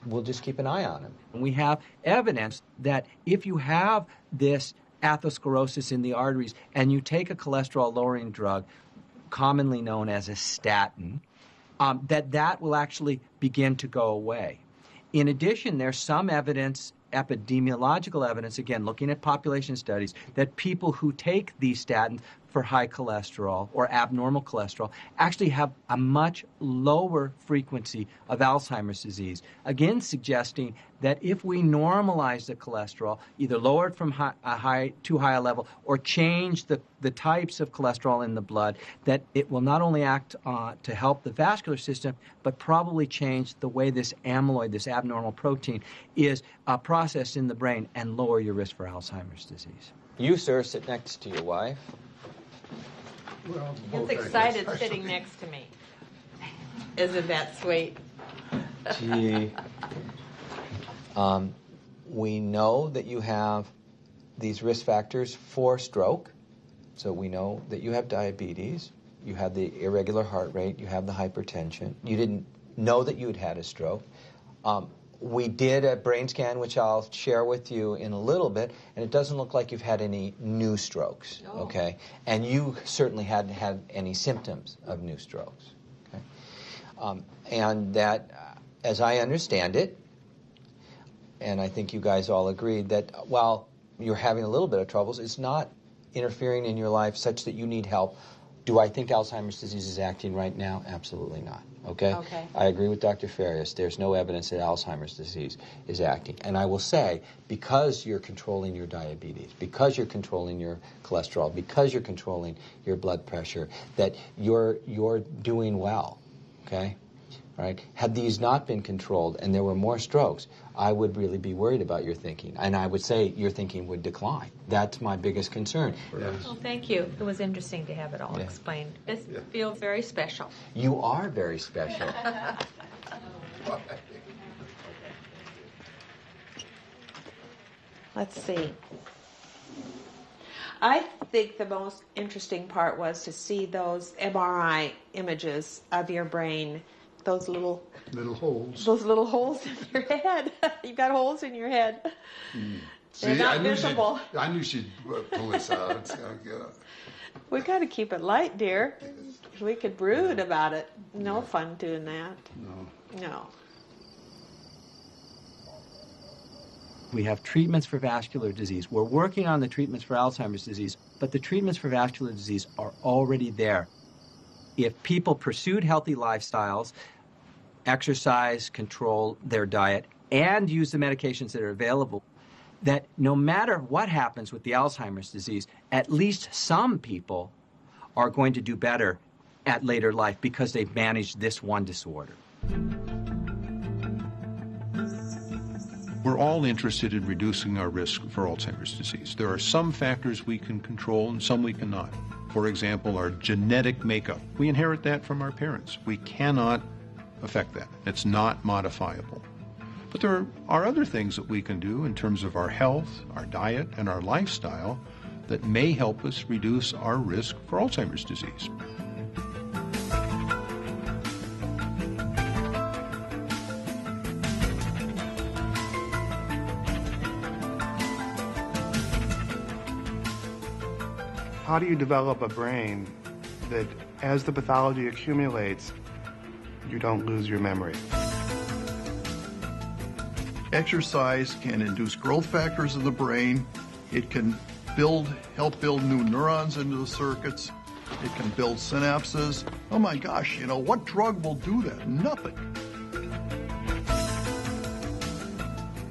we'll just keep an eye on him. We have evidence that if you have this atherosclerosis in the arteries and you take a cholesterol-lowering drug, commonly known as a statin, that will actually begin to go away. In addition, there's some evidence, epidemiological evidence, again, looking at population studies, that people who take these statins for high cholesterol or abnormal cholesterol actually have a much lower frequency of Alzheimer's disease. Again, suggesting that if we normalize the cholesterol, either lower it from too high a level or change the types of cholesterol in the blood, that it will not only act to help the vascular system, but probably change the way this amyloid, this abnormal protein, is processed in the brain and lower your risk for Alzheimer's disease. You, sir, sit next to your wife. Well, He's excited sitting next to me. Isn't that sweet? Gee. We know that you have these risk factors for stroke. So we know that you have diabetes, you have the irregular heart rate, you have the hypertension. You didn't know that you had had a stroke. We did a brain scan, which I'll share with you in a little bit, and it doesn't look like you've had any new strokes, okay? And you certainly hadn't had any symptoms of new strokes, okay? And that, as I understand it, and I think you guys all agreed, that while you're having a little bit of troubles, it's not interfering in your life such that you need help. Do I think Alzheimer's disease is acting right now? Absolutely not. Okay? Okay. I agree with Dr. Farias. There's no evidence that Alzheimer's disease is acting. And I will say, because you're controlling your diabetes, because you're controlling your cholesterol, because you're controlling your blood pressure, that you're doing well. Okay? All right? Had these not been controlled and there were more strokes, I would really be worried about your thinking. And I would say your thinking would decline. That's my biggest concern. Well, thank you. It was interesting to have it all explained. This feels very special. You are very special. Let's see. I think the most interesting part was to see those MRI images of your brain, those little holes. Those little holes in your head. You've got holes in your head. They're not visible. I knew she'd pull this out. We got to keep it light, dear. We could brood about it. No fun doing that. No. We have treatments for vascular disease. We're working on the treatments for Alzheimer's disease, but the treatments for vascular disease are already there. If people pursued healthy lifestyles, exercise, control their diet, and use the medications that are available, that no matter what happens with the Alzheimer's disease, at least some people are going to do better at later life because they've managed this one disorder. We're all interested in reducing our risk for Alzheimer's disease. There are some factors we can control and some we cannot. for example, our genetic makeup. We inherit that from our parents. We cannot affect that. It's not modifiable. But there are other things that we can do in terms of our health, our diet, and our lifestyle that may help us reduce our risk for Alzheimer's disease. How do you develop a brain that, as the pathology accumulates, you don't lose your memory? Exercise can induce growth factors in the brain. It can help build new neurons into the circuits. It can build synapses. Oh my gosh, what drug will do that? Nothing.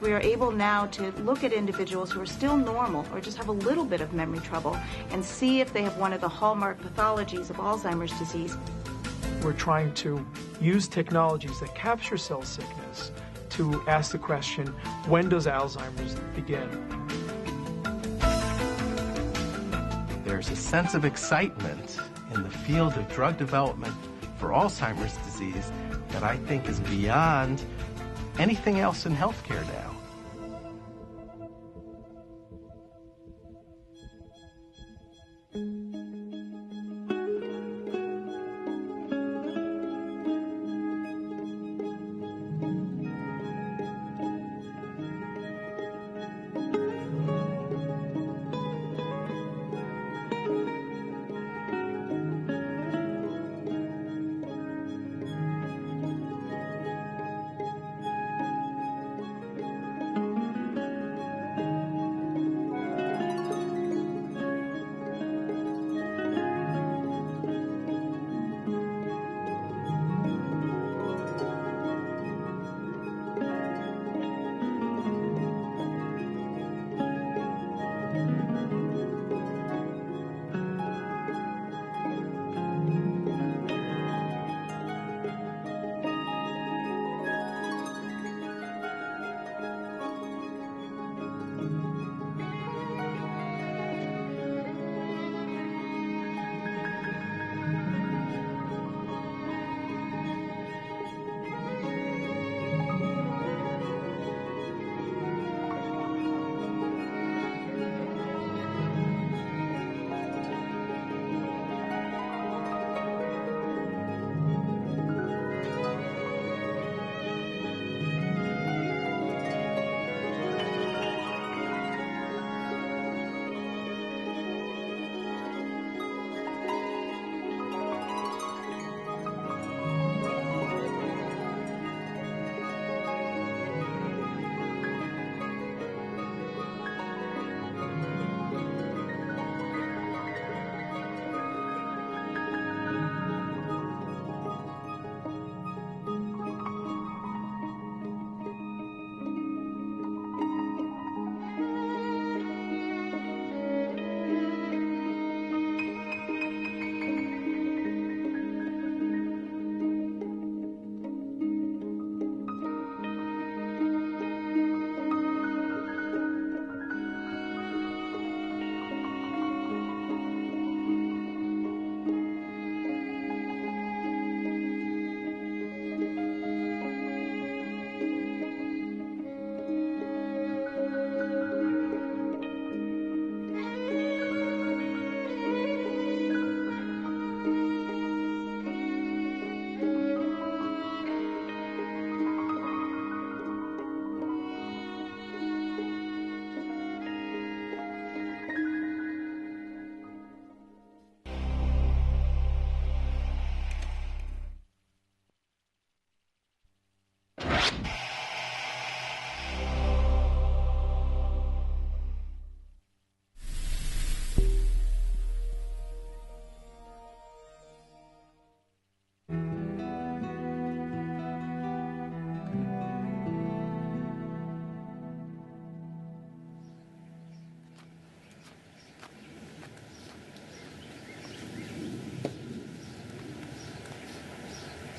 We are able now to look at individuals who are still normal or just have a little bit of memory trouble and see if they have one of the hallmark pathologies of Alzheimer's disease. We're trying to use technologies that capture cell sickness to ask the question, when does Alzheimer's begin? There's a sense of excitement in the field of drug development for Alzheimer's disease that I think is beyond anything else in healthcare now.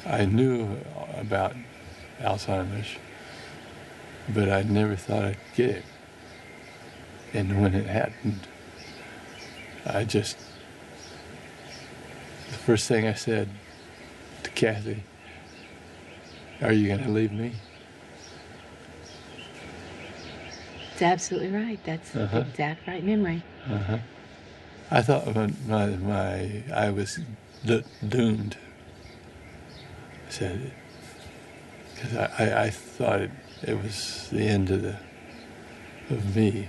I knew about Alzheimer's, but I never thought I'd get it. And when it happened, I just the first thing I said to Kathy, "Are you going to leave me?" It's absolutely right. That's the exact right memory. I thought I was doomed. I said, because I thought it was the end of me.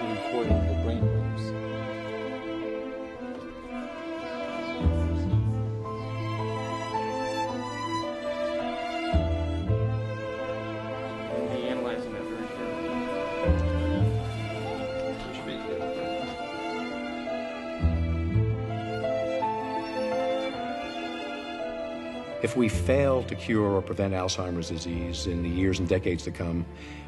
Recording the brain waves. Be analyzing that very If we fail to cure or prevent Alzheimer's disease in the years and decades to come,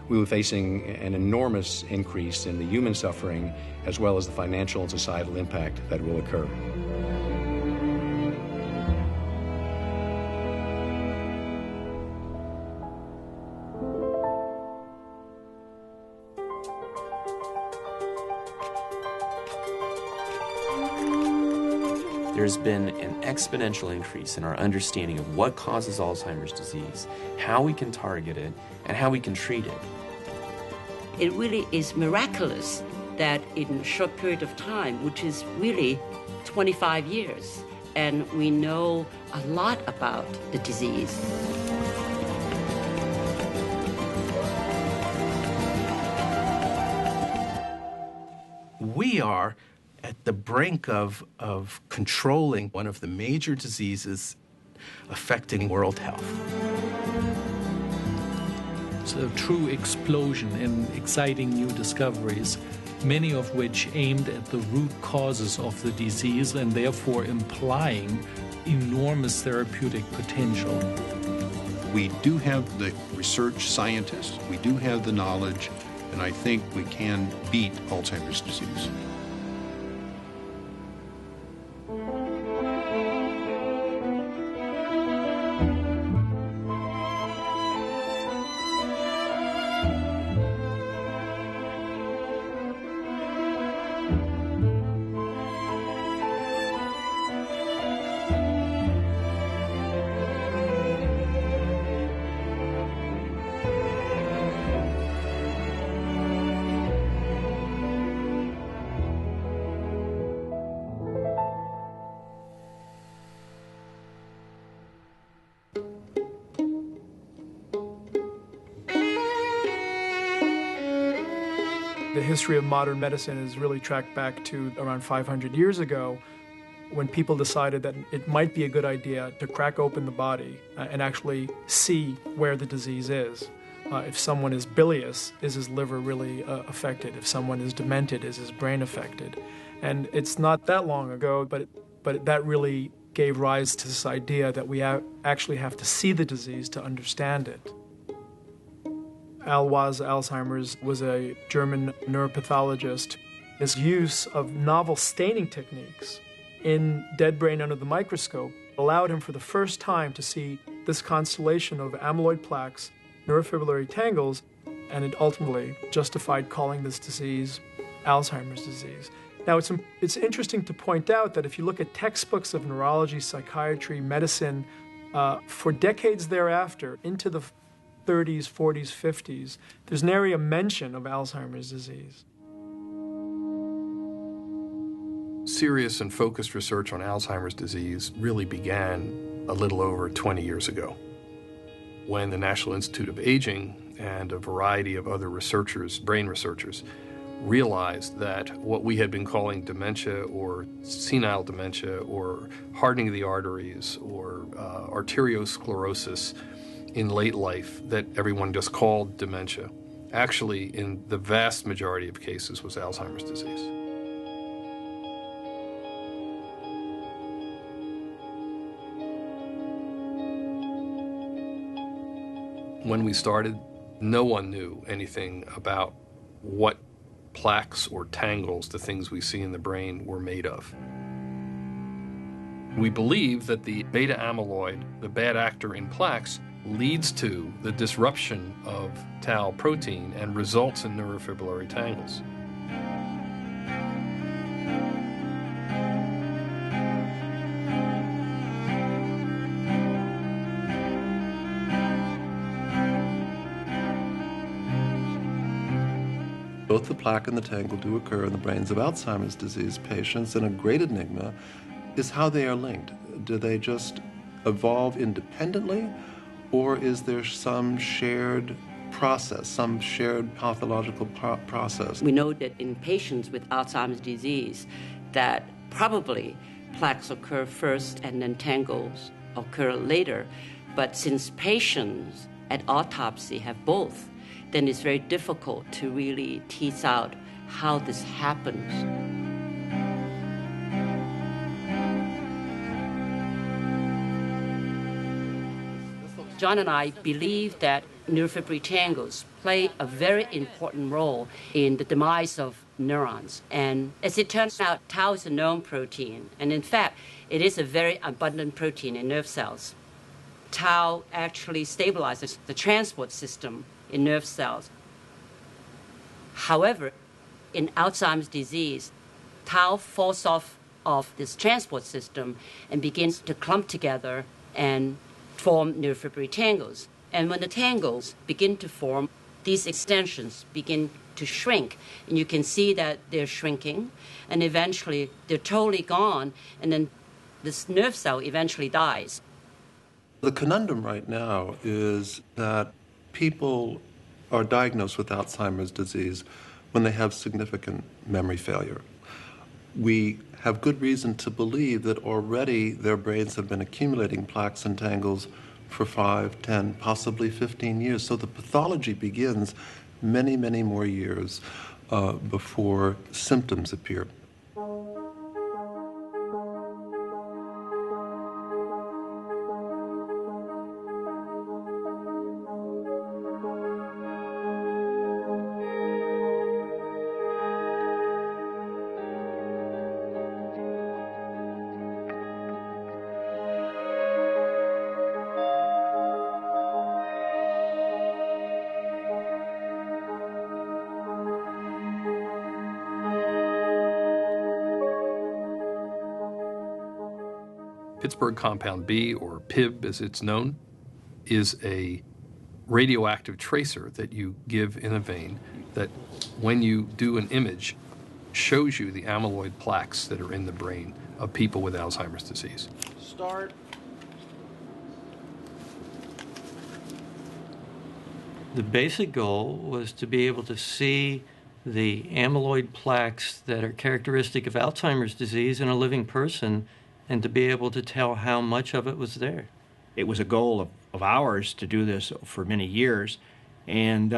we will be facing an enormous increase in the human suffering as well as the financial and societal impact that will occur. There's been an exponential increase in our understanding of what causes Alzheimer's disease, how we can target it, and how we can treat it. It really is miraculous that in a short period of time, which is really 25 years, and we know a lot about the disease. We are at the brink of controlling one of the major diseases affecting world health. It's a true explosion in exciting new discoveries, many of which aimed at the root causes of the disease and therefore implying enormous therapeutic potential. We do have the research scientists, we do have the knowledge, and I think we can beat Alzheimer's disease. The history of modern medicine is really tracked back to around 500 years ago, when people decided that it might be a good idea to crack open the body and actually see where the disease is. If someone is bilious, is his liver really affected? If someone is demented, is his brain affected? And it's not that long ago, but that really gave rise to this idea that we actually have to see the disease to understand it. Alois Alzheimer's was a German neuropathologist. His use of novel staining techniques in dead brain under the microscope allowed him for the first time to see this constellation of amyloid plaques, neurofibrillary tangles, and it ultimately justified calling this disease Alzheimer's disease. Now, it's interesting to point out that if you look at textbooks of neurology, psychiatry, medicine, for decades thereafter, into the 30s, 40s, 50s, there's nary a mention of Alzheimer's disease. Serious and focused research on Alzheimer's disease really began a little over 20 years ago, when the National Institute of Aging and a variety of other researchers, brain researchers, realized that what we had been calling dementia or senile dementia or hardening of the arteries or arteriosclerosis in late life that everyone just called dementia, actually in the vast majority of cases was Alzheimer's disease. When we started, no one knew anything about what plaques or tangles, the things we see in the brain, were made of. We believe that the beta amyloid, the bad actor in plaques, leads to the disruption of tau protein and results in neurofibrillary tangles. Both the plaque and the tangle do occur in the brains of Alzheimer's disease patients, and a great enigma is how they are linked. Do they just evolve independently, or is there some shared process, some shared pathological process? We know that in patients with Alzheimer's disease that probably plaques occur first and then tangles occur later. But since patients at autopsy have both, then it's very difficult to really tease out how this happens. John and I believe that neurofibrillary tangles play a very important role in the demise of neurons. And as it turns out, tau is a known protein, and in fact, it is a very abundant protein in nerve cells. Tau actually stabilizes the transport system in nerve cells. However, in Alzheimer's disease, tau falls off of this transport system and begins to clump together and form neurofibrillary tangles. And when the tangles begin to form, these extensions begin to shrink. And you can see that they're shrinking, and eventually they're totally gone, and then this nerve cell eventually dies. The conundrum right now is that people are diagnosed with Alzheimer's disease when they have significant memory failure. We have good reason to believe that already their brains have been accumulating plaques and tangles for 5, 10, possibly 15 years. So the pathology begins many, many more years before symptoms appear. Pittsburgh Compound B, or PIB as it's known, is a radioactive tracer that you give in a vein that, when you do an image, shows you the amyloid plaques that are in the brain of people with Alzheimer's disease. Start. The basic goal was to be able to see the amyloid plaques that are characteristic of Alzheimer's disease in a living person, and to be able to tell how much of it was there. It was a goal of ours to do this for many years, and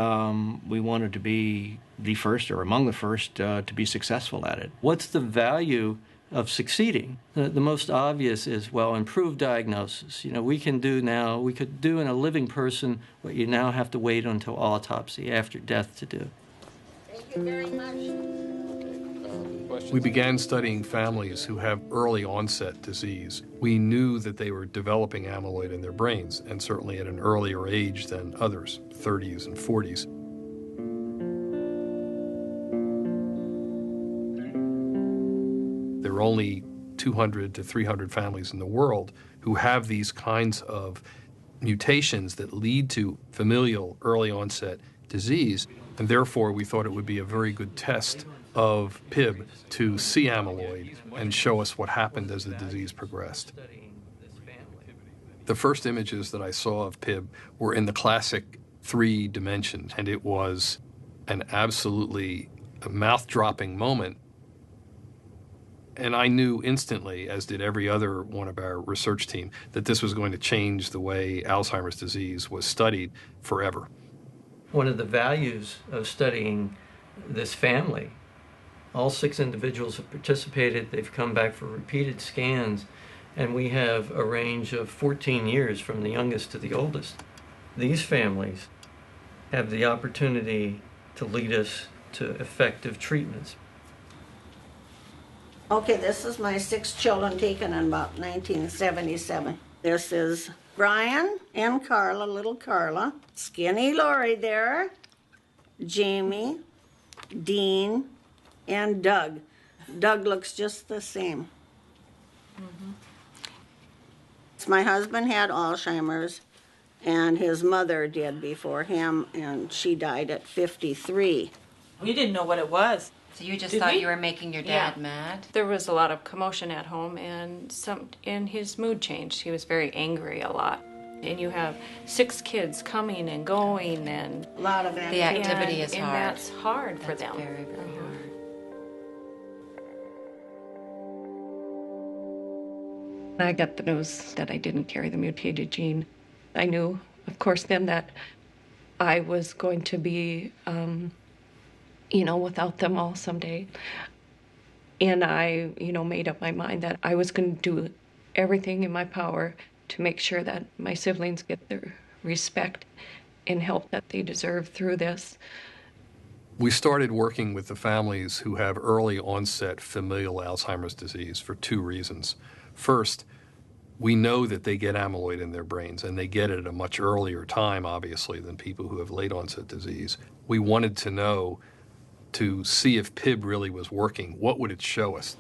we wanted to be the first or among the first to be successful at it. What's the value of succeeding? The most obvious is, well, improved diagnosis. You know, we could do in a living person what you now have to wait until autopsy after death to do. Thank you very much. We began studying families who have early onset disease. We knew that they were developing amyloid in their brains, and certainly at an earlier age than others, 30s and 40s. There are only 200 to 300 families in the world who have these kinds of mutations that lead to familial early onset disease, and therefore we thought it would be a very good test of PIB to see amyloid and show us what happened as the disease progressed. The first images that I saw of PIB were in the classic 3 dimensions, and it was an absolutely mouth-dropping moment. And I knew instantly, as did every other one of our research team, that this was going to change the way Alzheimer's disease was studied forever. One of the values of studying this family, all 6 individuals have participated. They've come back for repeated scans, and we have a range of 14 years from the youngest to the oldest. These families have the opportunity to lead us to effective treatments. Okay, this is my 6 children taken in about 1977. This is Brian and Carla, little Carla, skinny Lori there, Jamie, Dean, and Doug. Doug looks just the same. My husband had Alzheimer's, and his mother did before him, and she died at 53. We didn't know what it was. So you just Did thought we? you were making your dad mad? There was a lot of commotion at home, and his mood changed. He was very angry a lot. And you have 6 kids coming and going, and a lot of the activity is hard. And that's hard for them. Very, very hard. I got the news that I didn't carry the mutated gene. I knew, of course, then that I was going to be, without them all someday. And I, made up my mind that I was going to do everything in my power to make sure that my siblings get the respect and help that they deserve through this. We started working with the families who have early onset familial Alzheimer's disease for 2 reasons. First, we know that they get amyloid in their brains, and they get it at a much earlier time, obviously, than people who have late onset disease. We wanted to know, to see if PIB really was working, what would it show us?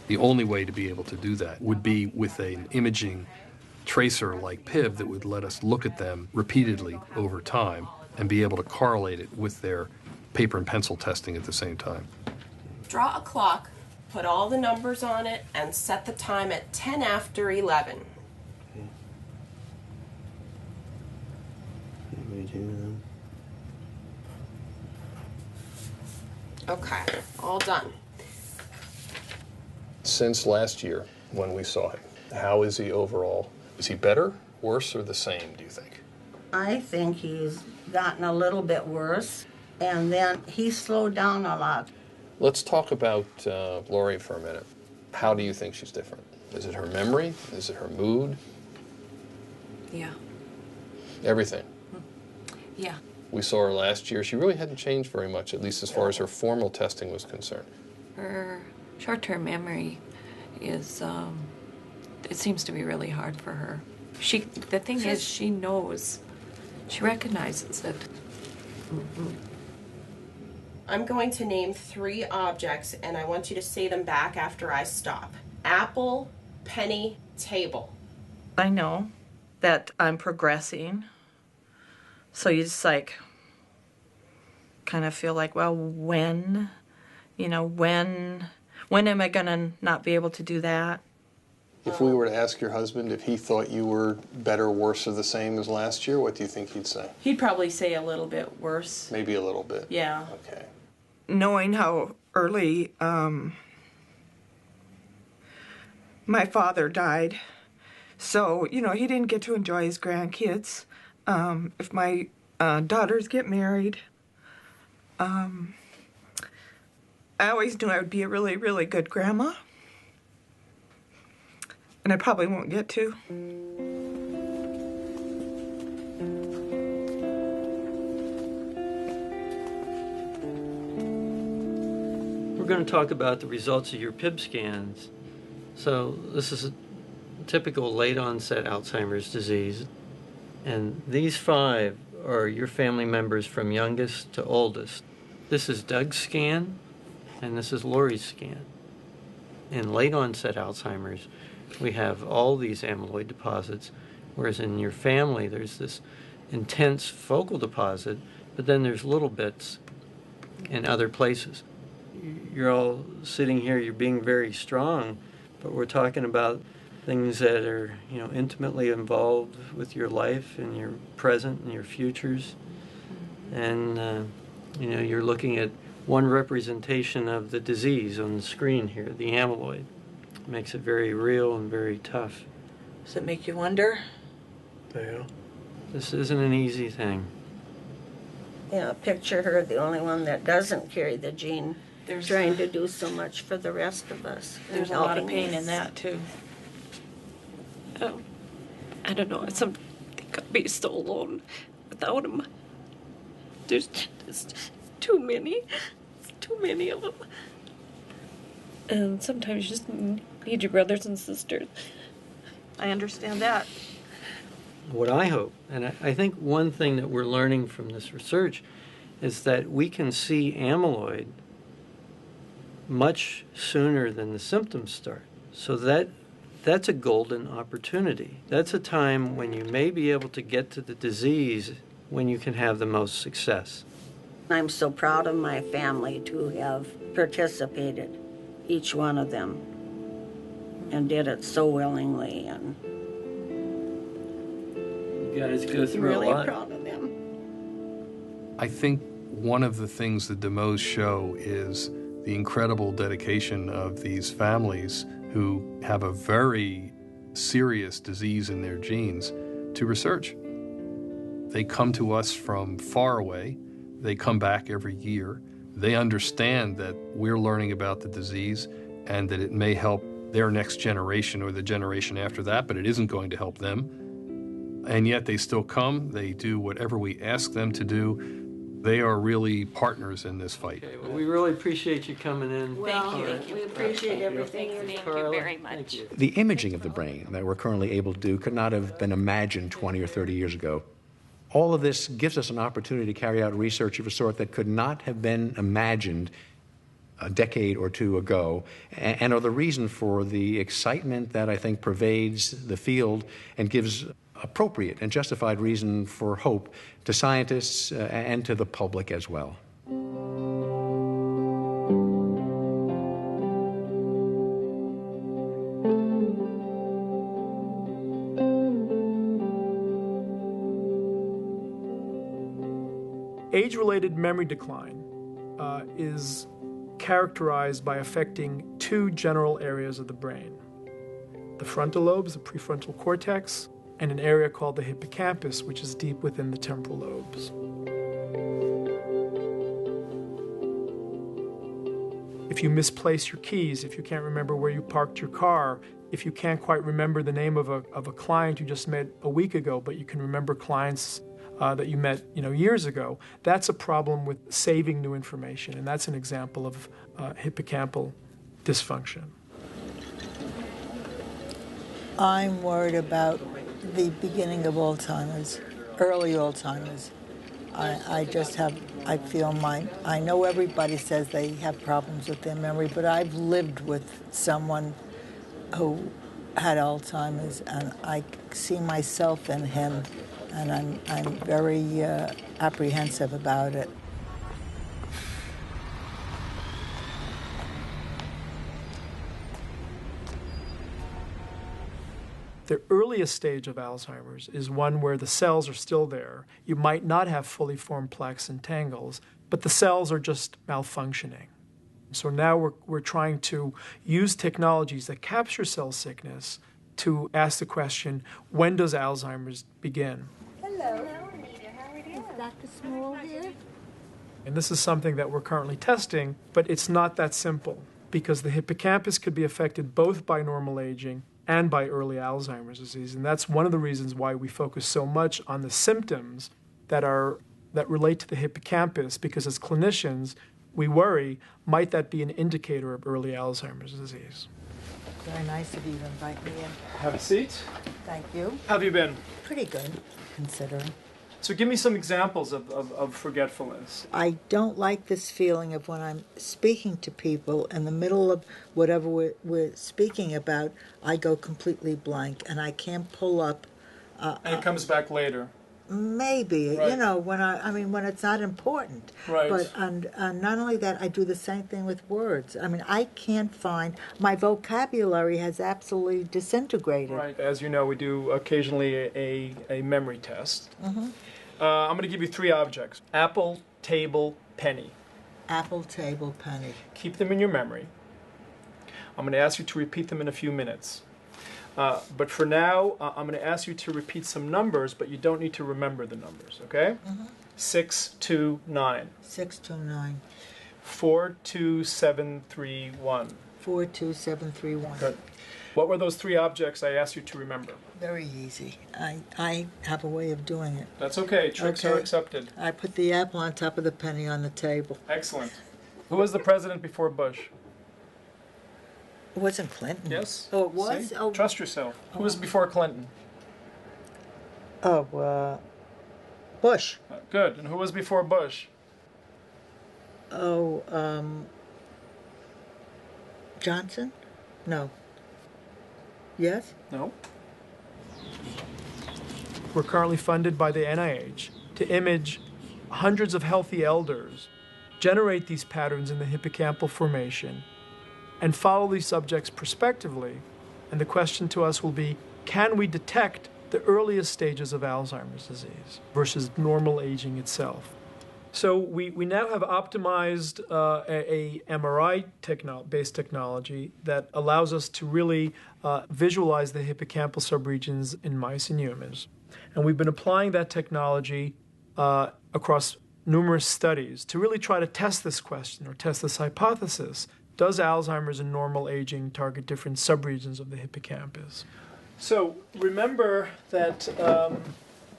The only way to be able to do that would be with an imaging tracer like PIB that would let us look at them repeatedly over time and be able to correlate it with their paper and pencil testing at the same time. Draw a clock, put all the numbers on it, and set the time at 10 after 11. Okay, all done. Since last year, when we saw him, how is he overall? Is he better, worse, or the same, do you think? I think he's gotten a little bit worse, and then he slowed down a lot. Let's talk about Lori for a minute. How do you think she's different? Is it her memory? Is it her mood? Yeah. Everything. Yeah. We saw her last year. She really hadn't changed very much, at least as far as her formal testing was concerned. Her short-term memory is, it seems to be really hard for her. The thing is, she knows, she recognizes it. I'm going to name 3 objects, and I want you to say them back after I stop. Apple, penny, table. I know that I'm progressing. So you just kind of feel like, well, when am I going to not be able to do that? If we were to ask your husband if he thought you were better, worse, or the same as last year, what do you think he'd say? He'd probably say a little bit worse. Maybe a little bit. Yeah. Okay. Knowing how early my father died, so, he didn't get to enjoy his grandkids. If my daughters get married, I always knew I would be a really, really good grandma. And I probably won't get to. We're going to talk about the results of your PIB scans. So this is a typical late onset Alzheimer's disease. And these 5 are your family members from youngest to oldest. This is Doug's scan, and this is Lori's scan. In late onset Alzheimer's, we have all these amyloid deposits, whereas in your family there's this intense focal deposit, but then there's little bits in other places. You're all sitting here, you're being very strong, but we're talking about things that are, intimately involved with your life and your present and your futures. And, you're looking at one representation of the disease on the screen here, the amyloid. It makes it very real and very tough. Does it make you wonder? Yeah. This isn't an easy thing. Picture her, the only one that doesn't carry the gene, trying to do so much for the rest of us. There's a lot of pain in that, too. I don't know, I think I'd be so alone without him. There's too many of them. And sometimes you just need your brothers and sisters. I understand that. what I hope, and I think one thing that we're learning from this research is that we can see amyloid much sooner than the symptoms start. So that's a golden opportunity. That's a time when you may be able to get to the disease when you can have the most success. I'm so proud of my family to have participated, each one of them, and did it so willingly. And you guys go through really a lot. Proud of them. I think one of the things the demos show is the incredible dedication of these families who have a very serious disease in their genes to research. They come to us from far away. They come back every year. They understand that we're learning about the disease and that it may help their next generation or the generation after that, but it isn't going to help them. And yet they still come. They do whatever we ask them to do. They are really partners in this fight. Okay, well, we really appreciate you coming in. Well, we appreciate everything you're doing. Thank you very much. The imaging of the brain that we're currently able to do could not have been imagined 20 or 30 years ago. All of this gives us an opportunity to carry out research of a sort that could not have been imagined a decade or two ago, and are the reason for the excitement that I think pervades the field and gives appropriate and justified reason for hope to scientists and to the public as well. Age-related memory decline is characterized by affecting two general areas of the brain: the frontal lobes, the prefrontal cortex, and an area called the hippocampus, which is deep within the temporal lobes. If you misplace your keys, if you can't remember where you parked your car, if you can't quite remember the name of a client you just met a week ago, but you can remember clients that you met years ago, that's a problem with saving new information, and that's an example of hippocampal dysfunction. I'm worried about the beginning of Alzheimer's, early Alzheimer's. I know everybody says they have problems with their memory, but I've lived with someone who had Alzheimer's, and I see myself in him, and I'm very apprehensive about it. The earliest stage of Alzheimer's is one where the cells are still there. You might not have fully formed plaques and tangles, but the cells are just malfunctioning. So now we're trying to use technologies that capture cell sickness to ask the question, when does Alzheimer's begin? Hello, Anita. How are you? Is Dr. Small here? And this is something that we're currently testing, but it's not that simple, because the hippocampus could be affected both by normal aging and by early Alzheimer's disease. And that's one of the reasons why we focus so much on the symptoms that relate to the hippocampus, because as clinicians, we worry, might that be an indicator of early Alzheimer's disease? Very nice of you to invite me in. Have a seat. Thank you. How have you been? Pretty good, considering. So give me some examples of forgetfulness. I don't like this feeling of when I'm speaking to people in the middle of whatever we're speaking about, I go completely blank and I can't pull up. And it comes back later. Maybe, Right. when it's not important. Right. But and not only that, I do the same thing with words. I mean, I can't find, my vocabulary has absolutely disintegrated. Right. As you know, we do occasionally a memory test. Mm-hmm. I'm going to give you three objects: apple, table, penny. Apple, table, penny. Keep them in your memory. I'm going to ask you to repeat them in a few minutes. But for now, I'm going to ask you to repeat some numbers, but you don't need to remember the numbers, okay? Mm-hmm. 6, 2, 9. 6, 2, 9. 4, 2, 7, 3, 1. 4, 2, 7, 3, 1. Good. What were those three objects I asked you to remember? Very easy. I have a way of doing it. That's okay. Tricks are accepted. I put the apple on top of the penny on the table. Excellent. Who was the president before Bush? It wasn't Clinton. Yes. Oh, it was? See? Oh. Trust yourself. Who was before Clinton? Oh, Bush. Good. And who was before Bush? Oh, Johnson? No. Yes? No. We're currently funded by the NIH to image hundreds of healthy elders, generate these patterns in the hippocampal formation, and follow these subjects prospectively. And the question to us will be, can we detect the earliest stages of Alzheimer's disease versus normal aging itself? So we now have optimized a MRI-based technology that allows us to really visualize the hippocampal subregions in mice and humans. And we've been applying that technology across numerous studies to really try to test this question or test this hypothesis. Does Alzheimer's and normal aging target different subregions of the hippocampus? So remember that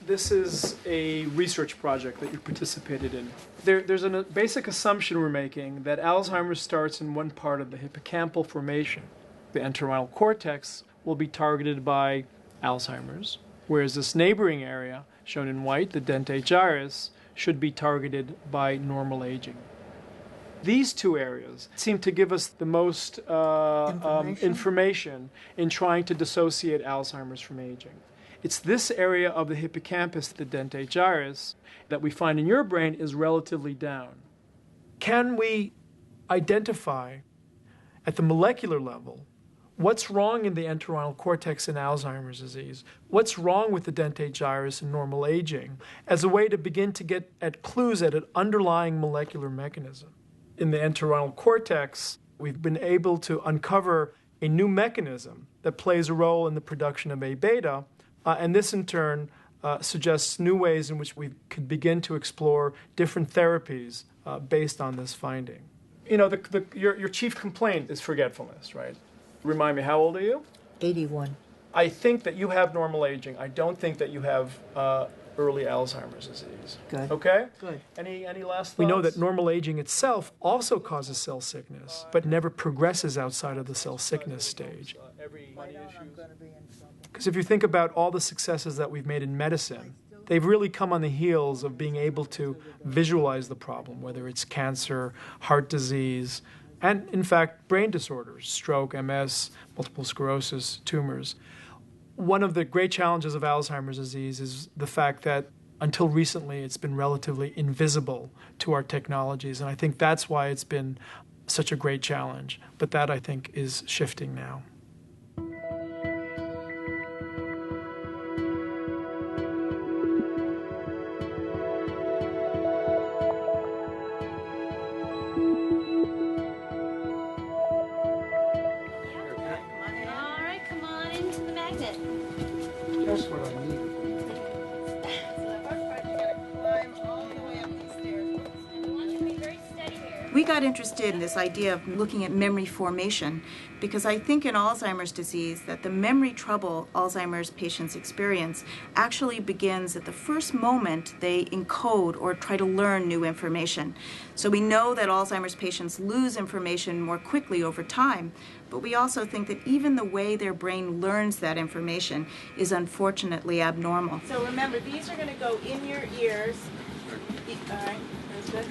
this is a research project that you participated in. There's a basic assumption we're making that Alzheimer's starts in one part of the hippocampal formation. The entorhinal cortex will be targeted by Alzheimer's, whereas this neighboring area, shown in white, the dentate gyrus, should be targeted by normal aging. These two areas seem to give us the most information in trying to dissociate Alzheimer's from aging. It's this area of the hippocampus, the dentate gyrus, that we find in your brain is relatively down. Can we identify at the molecular level what's wrong in the entorhinal cortex in Alzheimer's disease? What's wrong with the dentate gyrus in normal aging as a way to begin to get at clues at an underlying molecular mechanism? In the entorhinal cortex, we've been able to uncover a new mechanism that plays a role in the production of A-beta, and this in turn suggests new ways in which we could begin to explore different therapies based on this finding. You know, your chief complaint is forgetfulness, right? Remind me, how old are you? 81. I think that you have normal aging. I don't think that you have early Alzheimer's disease. Good. Okay? Good. Any last thoughts? We know that normal aging itself also causes cell sickness, but never progresses outside of the cell sickness stage. Because if you think about all the successes that we've made in medicine, they've really come on the heels of being able to visualize the problem, whether it's cancer, heart disease, and in fact, brain disorders, stroke, MS, multiple sclerosis, tumors. One of the great challenges of Alzheimer's disease is the fact that until recently it's been relatively invisible to our technologies, and I think that's why it's been such a great challenge. But that, I think, is shifting now. That's what I need. We got interested in this idea of looking at memory formation because I think in Alzheimer's disease that the memory trouble Alzheimer's patients experience actually begins at the first moment they encode or try to learn new information. So we know that Alzheimer's patients lose information more quickly over time, but we also think that even the way their brain learns that information is unfortunately abnormal. So remember, these are going to go in your ears. All right, that's good.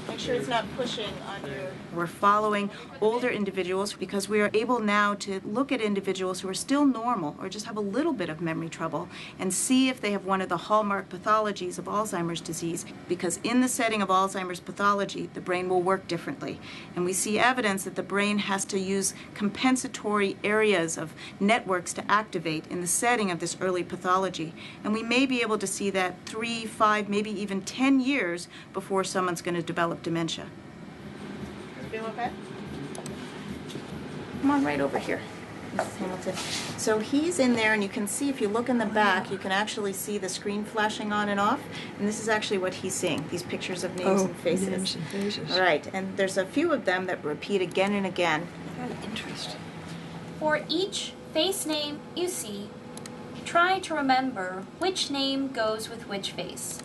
Make sure it's not pushing on your... We're following older individuals because we are able now to look at individuals who are still normal or just have a little bit of memory trouble and see if they have one of the hallmark pathologies of Alzheimer's disease, because in the setting of Alzheimer's pathology, the brain will work differently. And we see evidence that the brain has to use compensatory areas of networks to activate in the setting of this early pathology. And we may be able to see that 3, 5, maybe even 10 years before someone's going to develop dementia. Feel okay? Come on right over here, Mrs. Hamilton. So he's in there, and you can see, if you look in the back, you can actually see the screen flashing on and off, and this is actually what he's seeing, these pictures of names and faces. Names and faces. All right, and there's a few of them that repeat again and again. Interesting. For each face name you see, try to remember which name goes with which face.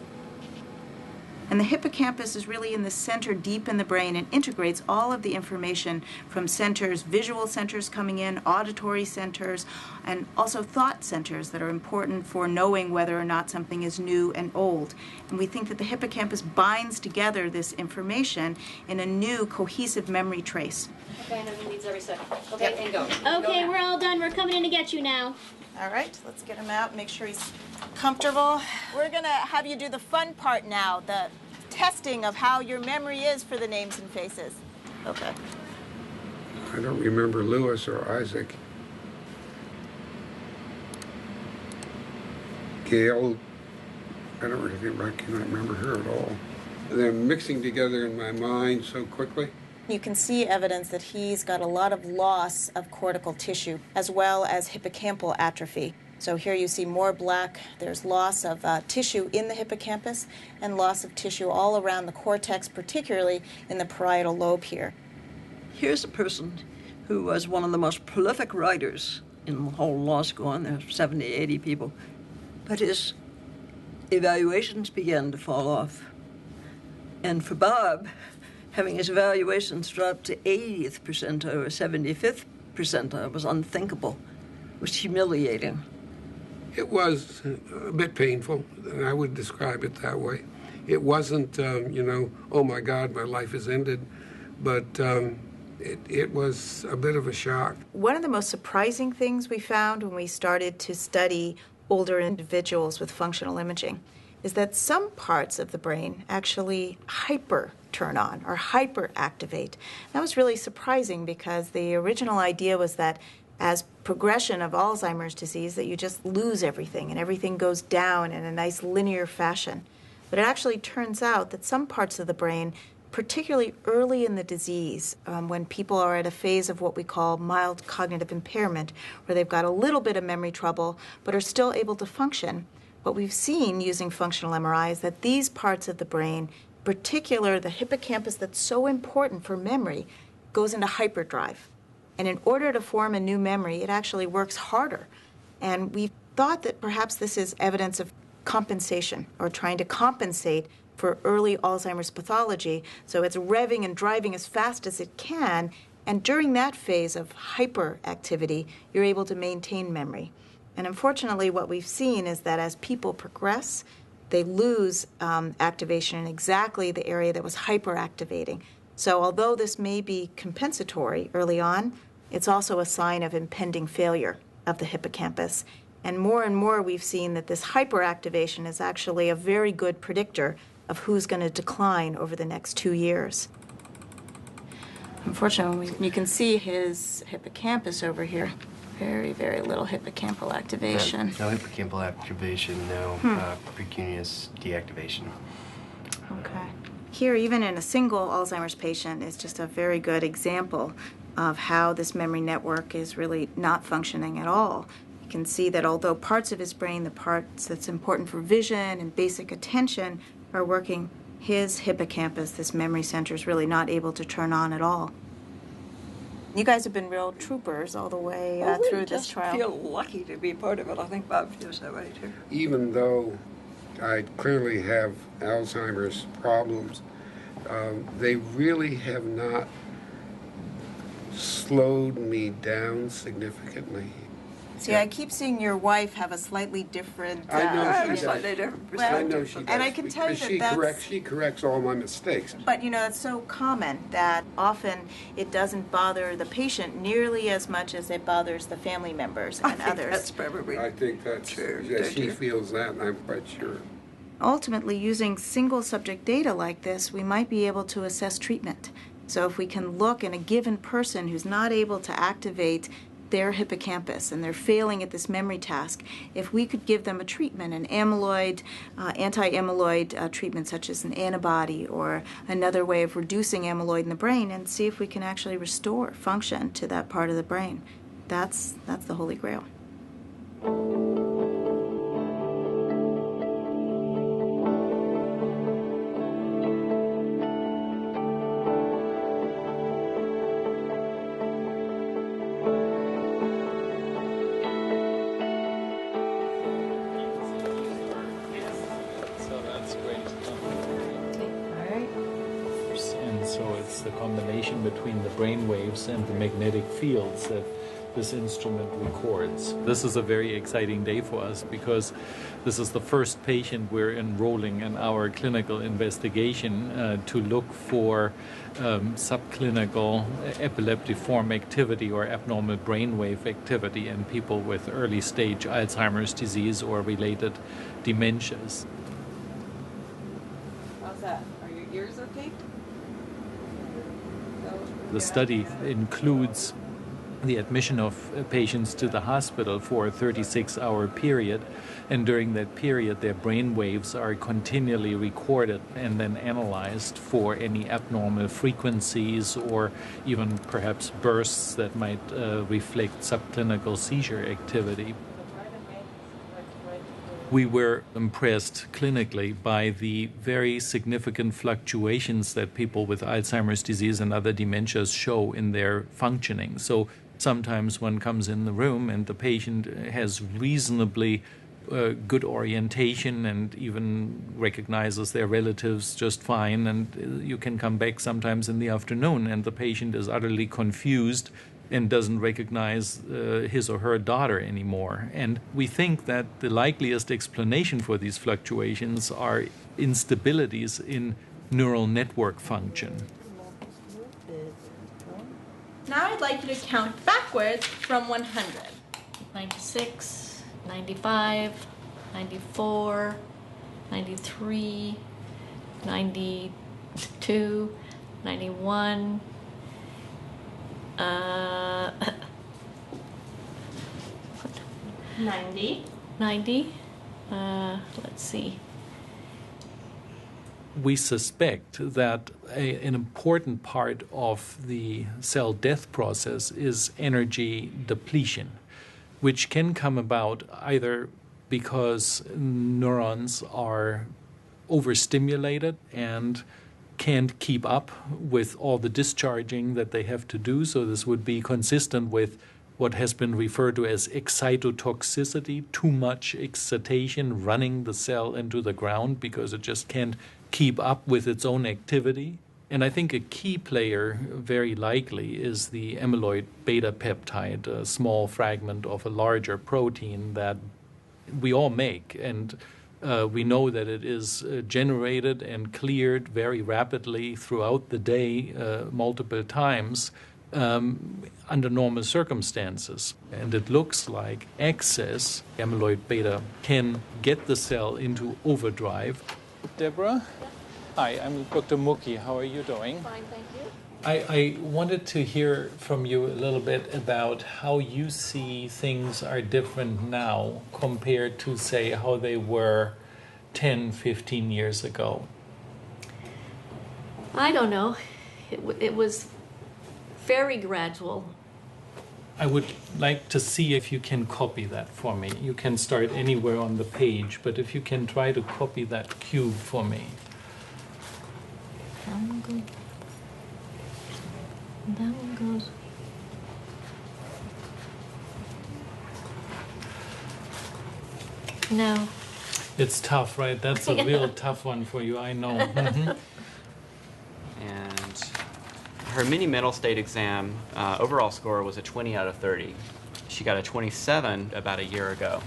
And the hippocampus is really in the center, deep in the brain, and integrates all of the information from centers, visual centers coming in, auditory centers, and also thought centers that are important for knowing whether or not something is new and old. And we think that the hippocampus binds together this information in a new cohesive memory trace. Okay, and then leaves every second. Okay, and go. Okay, we're all done. We're coming in to get you now. All right, let's get him out, make sure he's comfortable. We're gonna have you do the fun part now, the testing of how your memory is for the names and faces. Okay. I don't remember Lewis or Isaac. Gail, I can't remember her at all. They're mixing together in my mind so quickly. You can see evidence that he's got a lot of loss of cortical tissue as well as hippocampal atrophy. So here you see more black. There's loss of tissue in the hippocampus and loss of tissue all around the cortex, particularly in the parietal lobe here. Here's a person who was one of the most prolific writers in the whole law school, and there's 70, 80 people. But his evaluations began to fall off. And for Bob, having his evaluations drop to 80th percentile or 75th percentile was unthinkable. It was humiliating. It was a bit painful, and I would describe it that way. It wasn't, oh my God, my life has ended, but it was a bit of a shock. One of the most surprising things we found when we started to study older individuals with functional imaging is that some parts of the brain actually hyper turn on or hyperactivate. That was really surprising because the original idea was that as progression of Alzheimer's disease that you just lose everything and everything goes down in a nice linear fashion. But it actually turns out that some parts of the brain, particularly early in the disease, when people are at a phase of what we call mild cognitive impairment, where they've got a little bit of memory trouble but are still able to function, what we've seen using functional MRI is that these parts of the brain, particular the hippocampus that's so important for memory, goes into hyperdrive. And in order to form a new memory, it actually works harder. And we thought that perhaps this is evidence of compensation, or trying to compensate for early Alzheimer's pathology. So it's revving and driving as fast as it can, and during that phase of hyperactivity, you're able to maintain memory. And unfortunately, what we've seen is that as people progress, they lose activation in exactly the area that was hyperactivating. So although this may be compensatory early on, it's also a sign of impending failure of the hippocampus. And more we've seen that this hyperactivation is actually a very good predictor of who's going to decline over the next 2 years. Unfortunately, you can see his hippocampus over here. Very, very little hippocampal activation. No hippocampal activation, no precuneus deactivation. Okay. Here, even in a single Alzheimer's patient, is just a very good example of how this memory network is really not functioning at all. You can see that although parts of his brain, the parts that's important for vision and basic attention, are working, his hippocampus, this memory center, is really not able to turn on at all. You guys have been real troopers all the way through this trial. I feel lucky to be part of it. I think Bob feels that way too. Even though I clearly have Alzheimer's problems, they really have not slowed me down significantly. See, I keep seeing your wife have a slightly different... I know she does. Slightly different I know she does. And I can tell you that she corrects all my mistakes. But, it's so common that often it doesn't bother the patient nearly as much as it bothers the family members and others. That's probably I think that's true. Yeah, she feels that, and I'm quite sure. Ultimately, using single subject data like this, we might be able to assess treatment. So if we can look in a given person who's not able to activate their hippocampus and they're failing at this memory task, if we could give them a treatment, an amyloid, anti-amyloid treatment such as an antibody or another way of reducing amyloid in the brain, and see if we can actually restore function to that part of the brain. That's the Holy Grail. So it's the combination between the brain waves and the magnetic fields that this instrument records. This is a very exciting day for us because this is the first patient we're enrolling in our clinical investigation to look for subclinical epileptiform activity or abnormal brainwave activity in people with early stage Alzheimer's disease or related dementias. How's that? Are your ears okay? The study includes the admission of patients to the hospital for a 36-hour period, and during that period their brain waves are continually recorded and then analyzed for any abnormal frequencies or even perhaps bursts that might reflect subclinical seizure activity. We were impressed clinically by the very significant fluctuations that people with Alzheimer's disease and other dementias show in their functioning. So sometimes one comes in the room and the patient has reasonably good orientation and even recognizes their relatives just fine, and you can come back sometimes in the afternoon and the patient is utterly confused and doesn't recognize his or her daughter anymore. And we think that the likeliest explanation for these fluctuations are instabilities in neural network function. Now I'd like you to count backwards from 100. 96, 95, 94, 93, 92, 91, 90. 90. Let's see. We suspect that an important part of the cell death process is energy depletion, which can come about either because neurons are overstimulated and can't keep up with all the discharging that they have to do. So this would be consistent with what has been referred to as excitotoxicity, too much excitation running the cell into the ground because it just can't keep up with its own activity. And I think a key player, very likely, is the amyloid beta peptide, a small fragment of a larger protein that we all make. And we know that it is generated and cleared very rapidly throughout the day, multiple times, under normal circumstances. And it looks like excess amyloid beta can get the cell into overdrive. Deborah? Hi, I'm Dr. Muki. How are you doing? Fine, thank you. I wanted to hear from you a little bit about how you see things are different now compared to, say, how they were 10, 15 years ago. I don't know. It was very gradual. I would like to see if you can copy that for me. You can start anywhere on the page, but if you can try to copy that cube for me. That one goes. That one goes. No. It's tough, right? That's a real tough one for you, I know. Mm-hmm. And her mini mental state exam overall score was a 20 out of 30. She got a 27 about a year ago.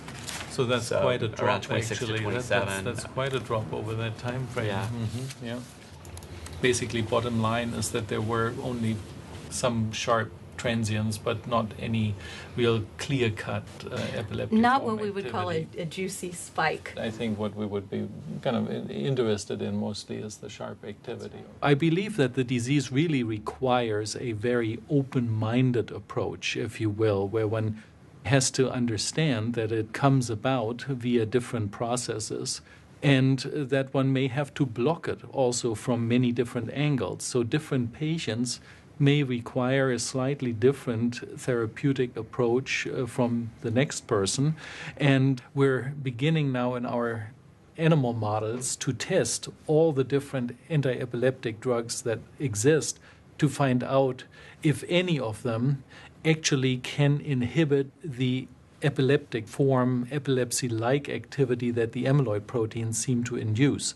So that's quite a drop, around 26 actually. to 27. That's quite a drop over that time frame. Yeah. Mm-hmm. Yeah. Basically, bottom line is that there were only some sharp transients, but not any real clear-cut epileptic. Not what we would call a juicy spike. I think what we would be kind of interested in mostly is the sharp activity. I believe that the disease really requires a very open-minded approach, if you will, where one has to understand that it comes about via different processes and that one may have to block it also from many different angles. So different patients may require a slightly different therapeutic approach from the next person. And we're beginning now in our animal models to test all the different anti-epileptic drugs that exist to find out if any of them actually can inhibit the epileptic form, epilepsy-like activity that the amyloid proteins seem to induce.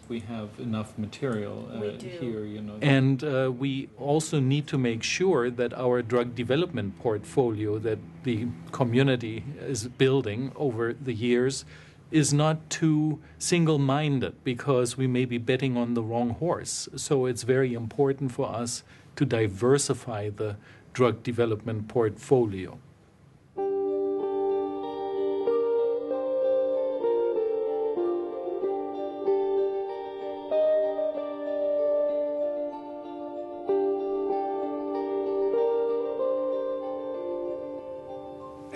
we have enough material We do. here, you know. And we also need to make sure that our drug development portfolio that the community is building over the years is not too single-minded, because we may be betting on the wrong horse. So it's very important for us to diversify the drug development portfolio.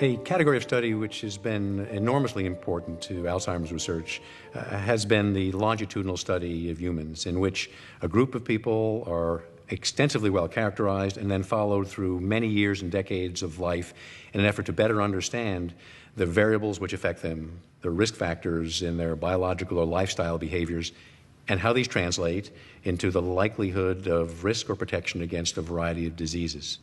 A category of study which has been enormously important to Alzheimer's research has been the longitudinal study of humans, in which a group of people are extensively well characterized and then followed through many years and decades of life in an effort to better understand the variables which affect them, the risk factors in their biological or lifestyle behaviors, and how these translate into the likelihood of risk or protection against a variety of diseases.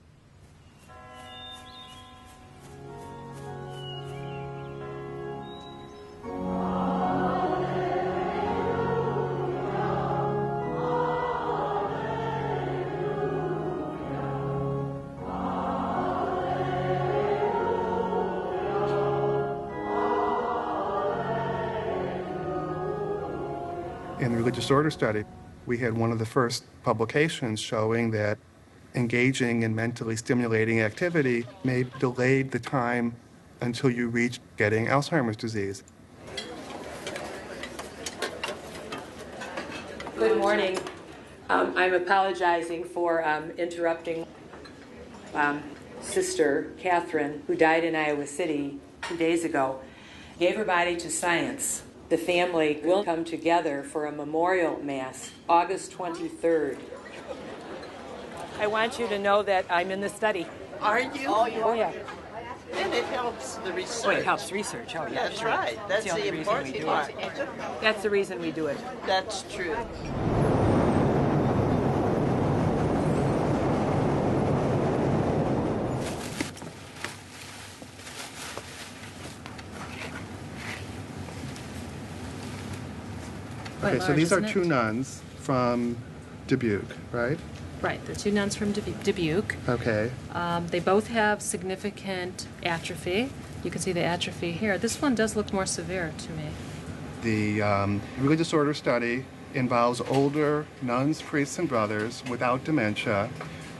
In the religious disorder study, we had one of the first publications showing that engaging in mentally stimulating activity may delay the time until you reach getting Alzheimer's disease. Good morning. I'm apologizing for interrupting Sister Catherine, who died in Iowa City 2 days ago. Gave her body to science. The family will come together for a memorial mass, August 23rd. I want you to know that I'm in the study. Are you? Oh, yeah. And it helps the research. Oh, it helps research. Oh, yeah. That's sure. right. That's the only the reason we important do part. it. That's the reason we do it. That's true. Okay, so these are two nuns from Dubuque, right? Right, the two nuns from Dubuque. Okay. They both have significant atrophy. You can see the atrophy here. This one does look more severe to me. The religious disorder study involves older nuns, priests, and brothers without dementia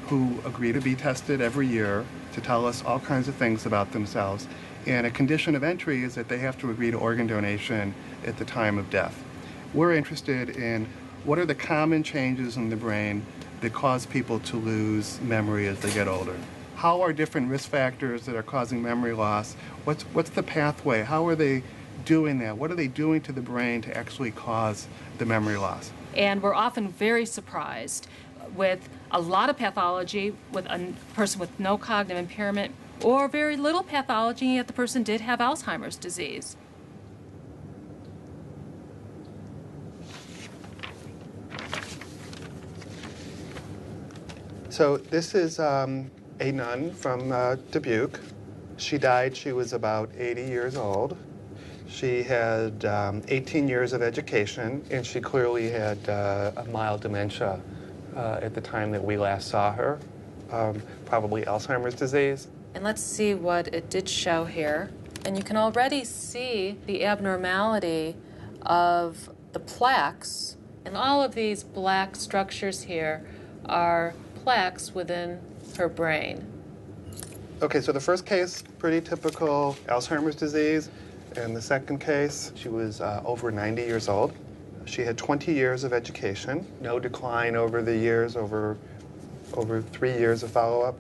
who agree to be tested every year to tell us all kinds of things about themselves. And a condition of entry is that they have to agree to organ donation at the time of death. We're interested in what are the common changes in the brain that cause people to lose memory as they get older. How are different risk factors that are causing memory loss? What's the pathway? How are they doing that? What are they doing to the brain to actually cause the memory loss? And we're often very surprised with a lot of pathology with a person with no cognitive impairment, or very little pathology, yet the person did have Alzheimer's disease. So this is a nun from Dubuque. She died, she was about 80 years old. She had 18 years of education, and she clearly had a mild dementia at the time that we last saw her, probably Alzheimer's disease. And let's see what it did show here. And you can already see the abnormality of the plaques. And all of these black structures here are plaques within her brain. Okay, so the first case, pretty typical Alzheimer's disease. And the second case, she was over 90 years old. She had 20 years of education, no decline over the years, over 3 years of follow-up.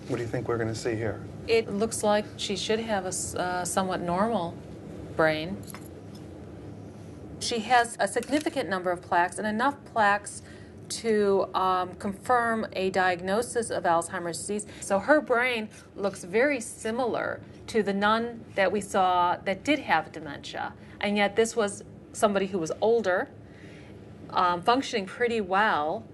What do you think we're going to see here? It looks like she should have a somewhat normal brain. She has a significant number of plaques, and enough plaques to confirm a diagnosis of Alzheimer's disease. So her brain looks very similar to the nun that we saw that did have dementia. And yet this was somebody who was older, functioning pretty well,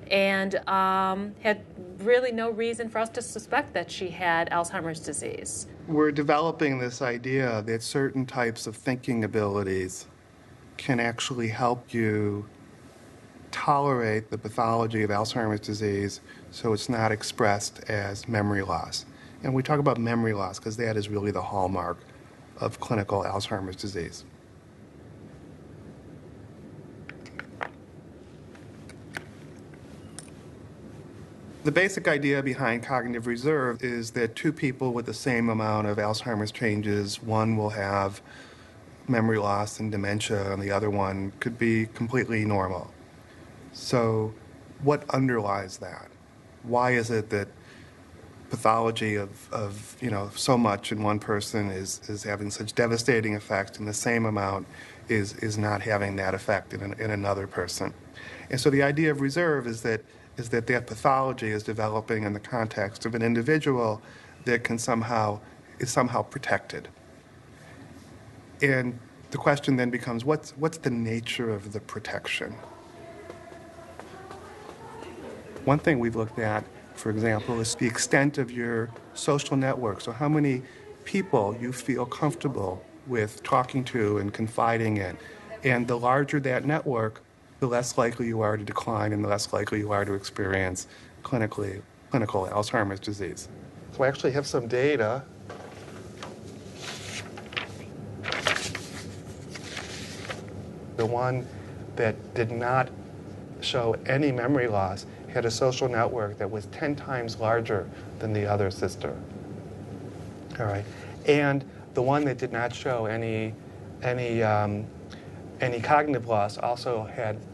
and had really no reason for us to suspect that she had Alzheimer's disease. We're developing this idea that certain types of thinking abilities can actually help you tolerate the pathology of Alzheimer's disease so it's not expressed as memory loss. And we talk about memory loss because that is really the hallmark of clinical Alzheimer's disease. The basic idea behind cognitive reserve is that two people with the same amount of Alzheimer's changes, one will have memory loss and dementia, and the other one could be completely normal. So what underlies that? Why is it that pathology of so much in one person is having such devastating effects, and the same amount is not having that effect in another person? And so the idea of reserve is that pathology is developing in the context of an individual that is somehow protected. And the question then becomes, what's the nature of the protection? One thing we've looked at, for example, is the extent of your social network. So how many people you feel comfortable with talking to and confiding in. And the larger that network, the less likely you are to decline and the less likely you are to experience clinical Alzheimer's disease. So I actually have some data. The one that did not show any memory loss had a social network that was 10 times larger than the other sister. All right, and the one that did not show any cognitive loss also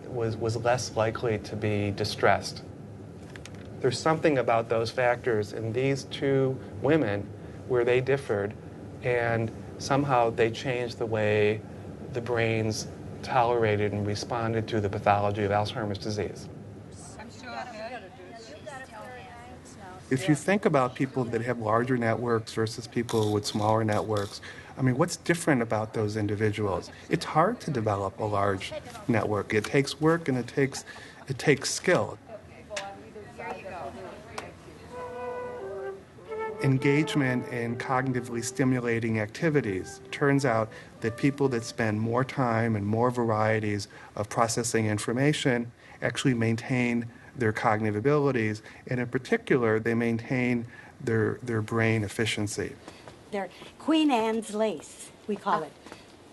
was less likely to be distressed. There's something about those factors in these two women where they differed, and somehow they changed the way the brains tolerated and responded to the pathology of Alzheimer's disease. If you think about people that have larger networks versus people with smaller networks, I mean, what's different about those individuals? It's hard to develop a large network. It takes work and it takes skill. Engagement in cognitively stimulating activities. Turns out that people that spend more time and more varieties of processing information actually maintain their cognitive abilities, and in particular, they maintain their brain efficiency. They're Queen Anne's lace, we call it.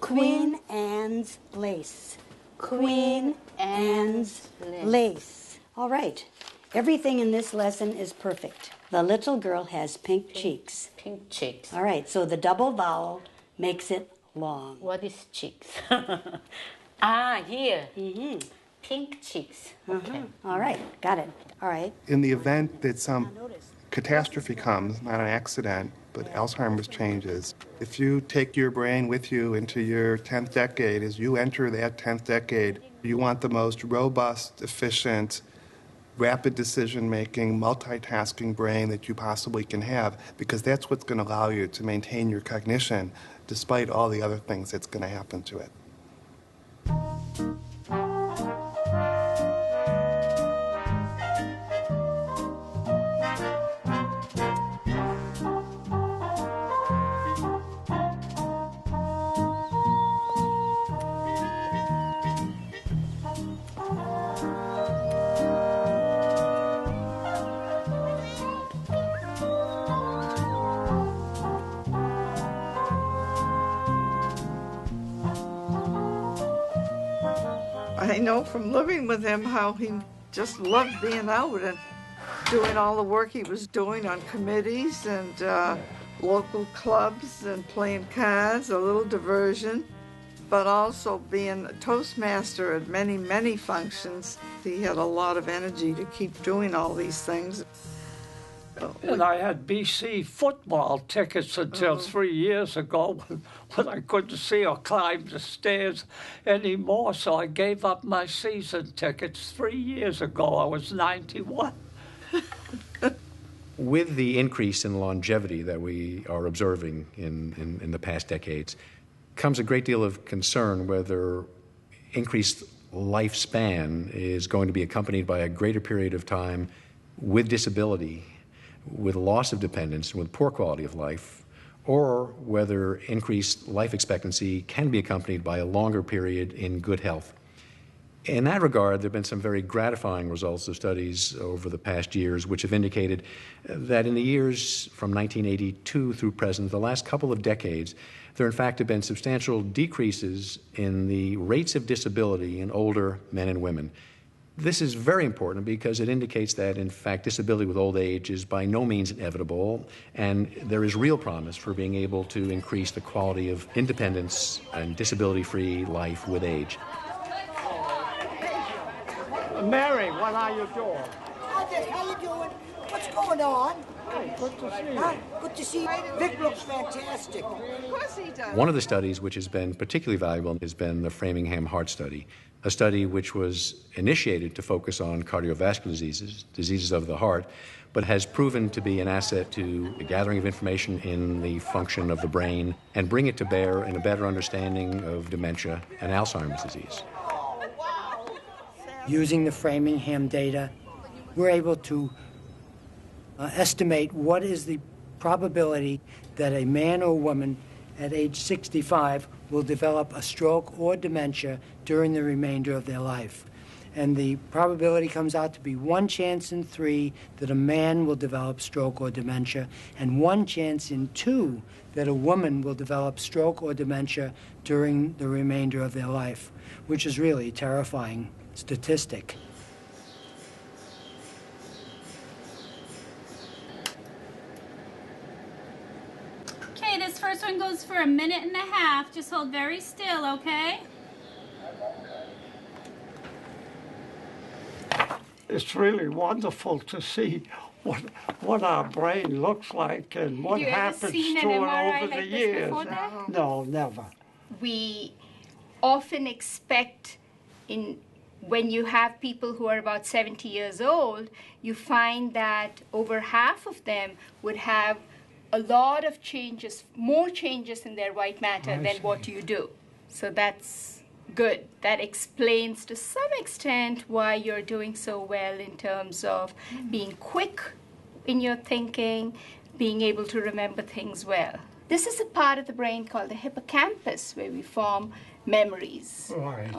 Queen Anne's lace. Queen Anne's lace. All right, everything in this lesson is perfect. The little girl has pink cheeks. Pink cheeks. All right, so the double vowel makes it long. What is cheeks? Here. Mm-hmm. Pink cheeks. Okay. All right, got it. All right. In the event that some catastrophe comes, not an accident, but Alzheimer's changes, if you take your brain with you into your 10th decade, as you enter that 10th decade, you want the most robust, efficient, rapid decision-making, multitasking brain that you possibly can have, because that's what's going to allow you to maintain your cognition despite all the other things that's going to happen to it. I know from living with him how he just loved being out and doing all the work he was doing on committees and local clubs and playing cards, a little diversion, but also being a Toastmaster at many, many functions. He had a lot of energy to keep doing all these things. And I had BC football tickets until 3 years ago when I couldn't see or climb the stairs anymore, so I gave up my season tickets 3 years ago. I was 91. With the increase in longevity that we are observing in the past decades comes a great deal of concern whether increased lifespan is going to be accompanied by a greater period of time with disability, with loss of dependence, and with poor quality of life, or whether increased life expectancy can be accompanied by a longer period in good health. In that regard, there have been some very gratifying results of studies over the past years which have indicated that in the years from 1982 through present, the last couple of decades, there in fact have been substantial decreases in the rates of disability in older men and women. This is very important because it indicates that, in fact, disability with old age is by no means inevitable, and there is real promise for being able to increase the quality of independence and disability-free life with age. Mary, what are you doing? Hi, Dick. How you doing? What's going on? Hey, good to see you. Huh? Good to see you. Vic looks fantastic. Of course he does. One of the studies which has been particularly valuable has been the Framingham Heart Study, a study which was initiated to focus on cardiovascular diseases of the heart, but has proven to be an asset to the gathering of information in the function of the brain and bring it to bear in a better understanding of dementia and Alzheimer's disease. Using the Framingham data, we're able to estimate what is the probability that a man or woman at age 65 will develop a stroke or dementia during the remainder of their life. And the probability comes out to be 1 chance in 3 that a man will develop stroke or dementia, and 1 chance in 2 that a woman will develop stroke or dementia during the remainder of their life, which is really a terrifying statistic. Okay, this first one goes for 1.5 minutes. Just hold very still, okay? It's really wonderful to see what our brain looks like and what happens to it over the years. No, never. We often expect when you have people who are about 70 years old, you find that over half of them would have a lot of changes, more changes in their white matter than what you do. So that's good. That explains to some extent why you're doing so well in terms of being quick in your thinking, being able to remember things well. This is a part of the brain called the hippocampus where we form memories. Right.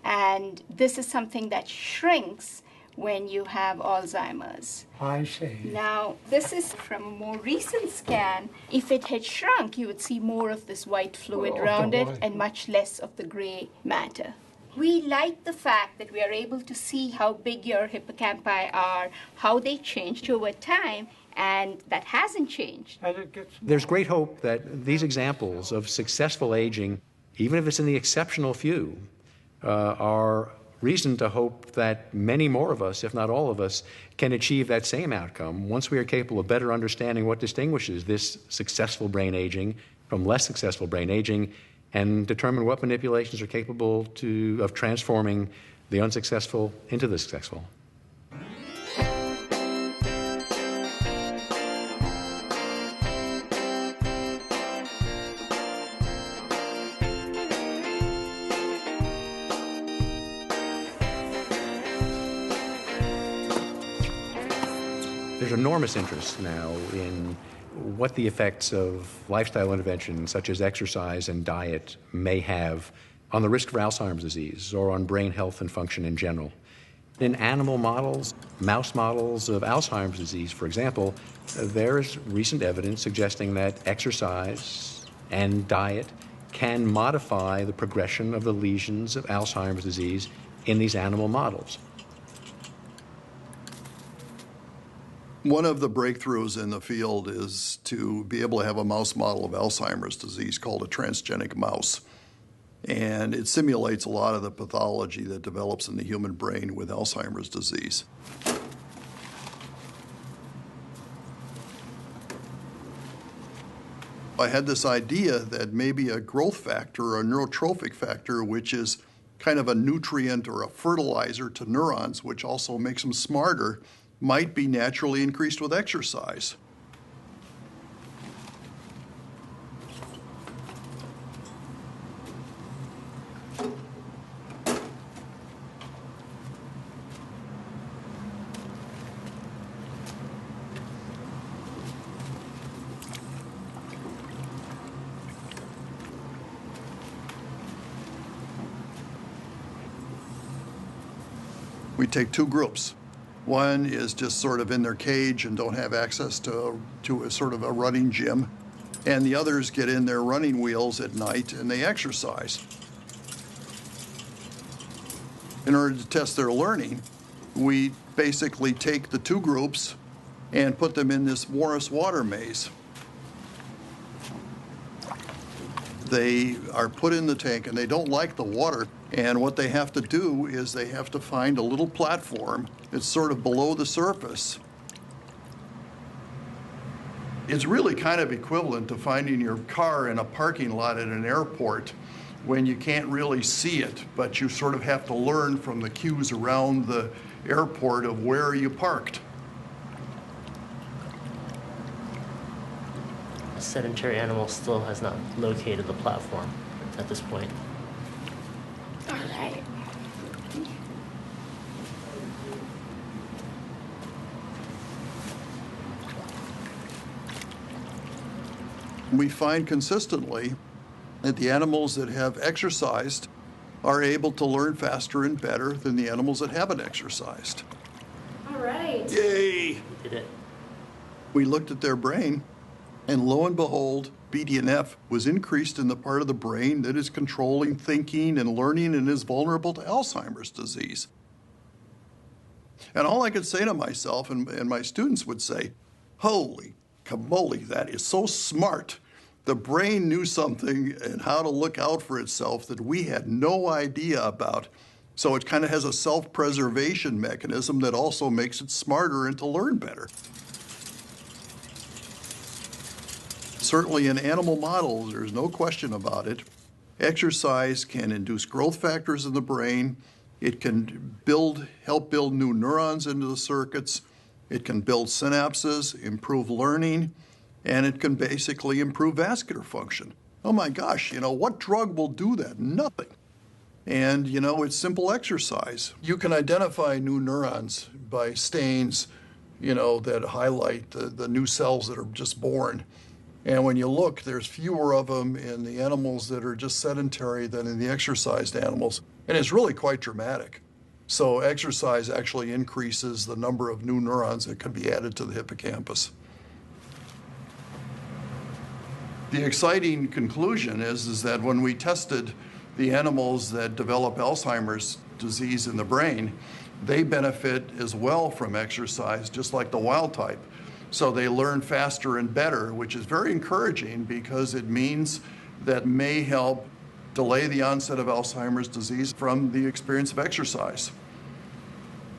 And this is something that shrinks when you have Alzheimer's. I see. Now, this is from a more recent scan. If it had shrunk, you would see more of this white fluid around it and much less of the gray matter. We like the fact that we are able to see how big your hippocampi are, how they changed over time, and that hasn't changed. There's great hope that these examples of successful aging, even if it's in the exceptional few, are reason to hope that many more of us, if not all of us, can achieve that same outcome once we are capable of better understanding what distinguishes this successful brain aging from less successful brain aging and determine what manipulations are capable of transforming the unsuccessful into the successful. There's enormous interest now in what the effects of lifestyle interventions such as exercise and diet may have on the risk for Alzheimer's disease or on brain health and function in general. In animal models, mouse models of Alzheimer's disease, for example, there is recent evidence suggesting that exercise and diet can modify the progression of the lesions of Alzheimer's disease in these animal models. One of the breakthroughs in the field is to be able to have a mouse model of Alzheimer's disease called a transgenic mouse. And it simulates a lot of the pathology that develops in the human brain with Alzheimer's disease. I had this idea that maybe a growth factor or a neurotrophic factor, which is kind of a nutrient or a fertilizer to neurons, which also makes them smarter, might be naturally increased with exercise. We take two groups. One is just sort of in their cage and don't have access to a sort of a running gym. And the others get in their running wheels at night and they exercise. In order to test their learning, we basically take the two groups and put them in this Morris water maze. They are put in the tank and they don't like the water. And what they have to do is they have to find a little platform that's sort of below the surface. It's really kind of equivalent to finding your car in a parking lot at an airport when you can't really see it, but you sort of have to learn from the cues around the airport of where you parked. A sedentary animal still has not located the platform at this point. All right. We find consistently that the animals that have exercised are able to learn faster and better than the animals that haven't exercised. All right. Yay! We did it. We looked at their brain, and lo and behold, BDNF was increased in the part of the brain that is controlling thinking and learning and is vulnerable to Alzheimer's disease. And all I could say to myself, and my students would say, holy camoli, that is so smart. The brain knew something and how to look out for itself that we had no idea about. So it kind of has a self-preservation mechanism that also makes it smarter and to learn better. Certainly in animal models, there's no question about it. Exercise can induce growth factors in the brain. It can help build new neurons into the circuits. It can build synapses, improve learning, and it can basically improve vascular function. Oh my gosh, what drug will do that? Nothing. And, it's simple exercise. You can identify new neurons by stains, that highlight the new cells that are just born. And when you look, there's fewer of them in the animals that are just sedentary than in the exercised animals. And it's really quite dramatic. So exercise actually increases the number of new neurons that can be added to the hippocampus. The exciting conclusion is that when we tested the animals that develop Alzheimer's disease in the brain, they benefit as well from exercise, just like the wild type. So they learn faster and better, which is very encouraging because it means that may help delay the onset of Alzheimer's disease from the experience of exercise.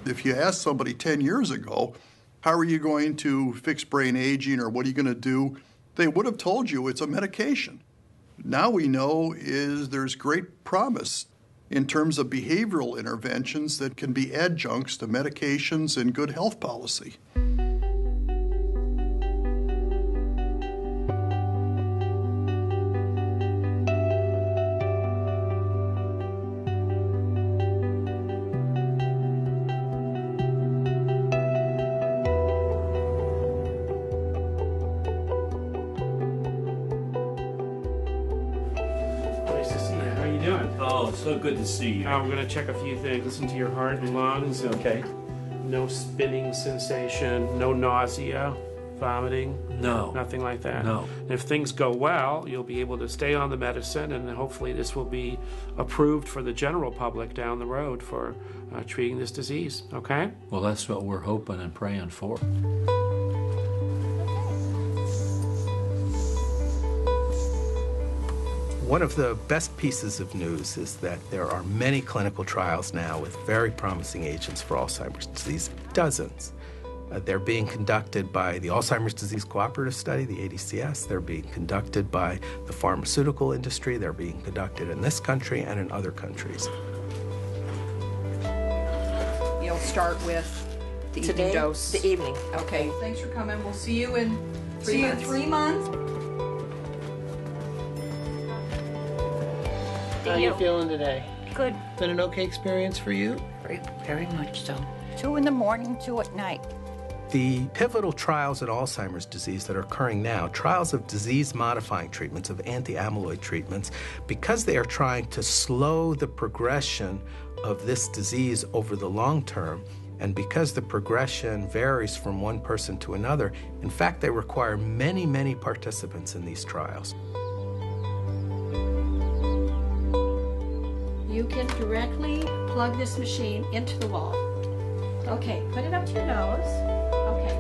If you asked somebody 10 years ago, how are you going to fix brain aging or what are you going to do? They would have told you it's a medication. Now we know there's great promise in terms of behavioral interventions that can be adjuncts to medications and good health policy. So good to see you. We're going to check a few things. Listen to your heart and lungs. Okay. No spinning sensation, no nausea, vomiting. No. Nothing like that. No. And if things go well, you'll be able to stay on the medicine, and then hopefully this will be approved for the general public down the road for treating this disease. Okay? Well, that's what we're hoping and praying for. One of the best pieces of news is that there are many clinical trials now with very promising agents for Alzheimer's disease, dozens. They're being conducted by the Alzheimer's Disease Cooperative Study, the ADCS. They're being conducted by the pharmaceutical industry. They're being conducted in this country and in other countries. You'll start with the evening dose. The evening. Okay. Thanks for coming. We'll see you in 3 months. How are you feeling today? Good. Been an okay experience for you? Very much so. 2 in the morning, 2 at night. The pivotal trials in Alzheimer's disease that are occurring now, trials of disease-modifying treatments, of anti-amyloid treatments, because they are trying to slow the progression of this disease over the long term. And because the progression varies from one person to another, in fact, they require many, many participants in these trials. You can directly plug this machine into the wall. Okay, put it up to your nose. Okay.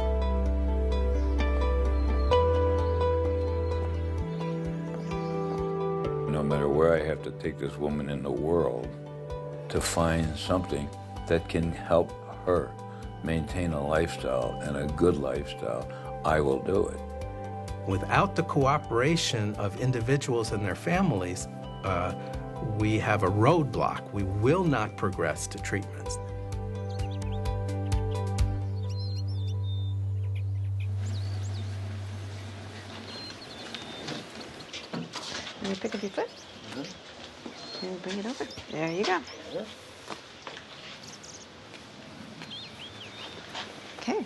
No matter where I have to take this woman in the world to find something that can help her maintain a lifestyle and a good lifestyle, I will do it. Without the cooperation of individuals and their families, we have a roadblock. We will not progress to treatments. Can you pick up your foot? And bring it over. There you go. Okay.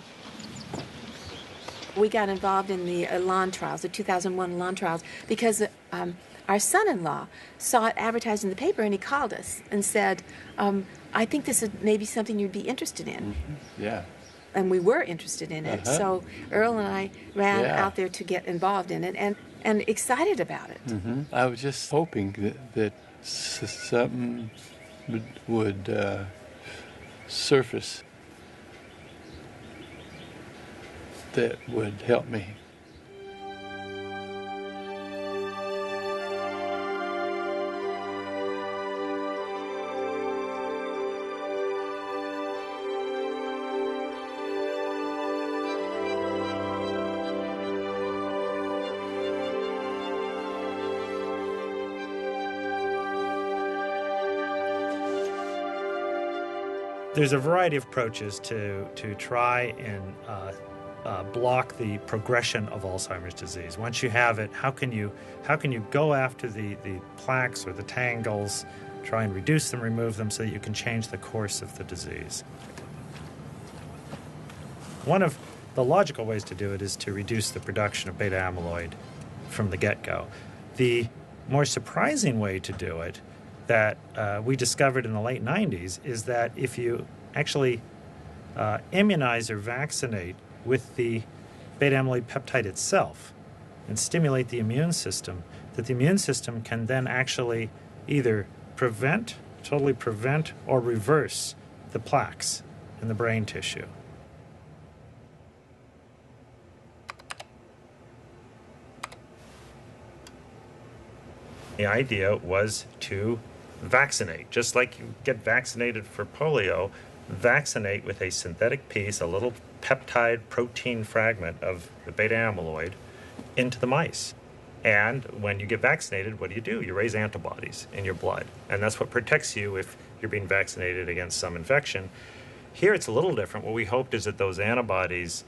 We got involved in the Elan trials, the 2001 Elan trials, because our son-in-law saw it advertised in the paper, and he called us and said, I think this is maybe something you'd be interested in. Yeah. And we were interested in it. So Earl and I ran out there to get involved in it and excited about it. I was just hoping that something would surface that would help me. There's a variety of approaches to try and block the progression of Alzheimer's disease. Once you have it, how can you go after the plaques or the tangles, try and reduce them, remove them, so that you can change the course of the disease? One of the logical ways to do it is to reduce the production of beta amyloid from the get-go. The more surprising way to do it that we discovered in the late 90s is that if you actually immunize or vaccinate with the beta amyloid peptide itself and stimulate the immune system, that the immune system can then actually either totally prevent, or reverse the plaques in the brain tissue. The idea was to vaccinate, just like you get vaccinated for polio, vaccinate with a synthetic piece, a little peptide protein fragment of the beta amyloid into the mice. And when you get vaccinated, what do? You raise antibodies in your blood. And that's what protects you if you're being vaccinated against some infection. Here it's a little different. What we hoped is that those antibodies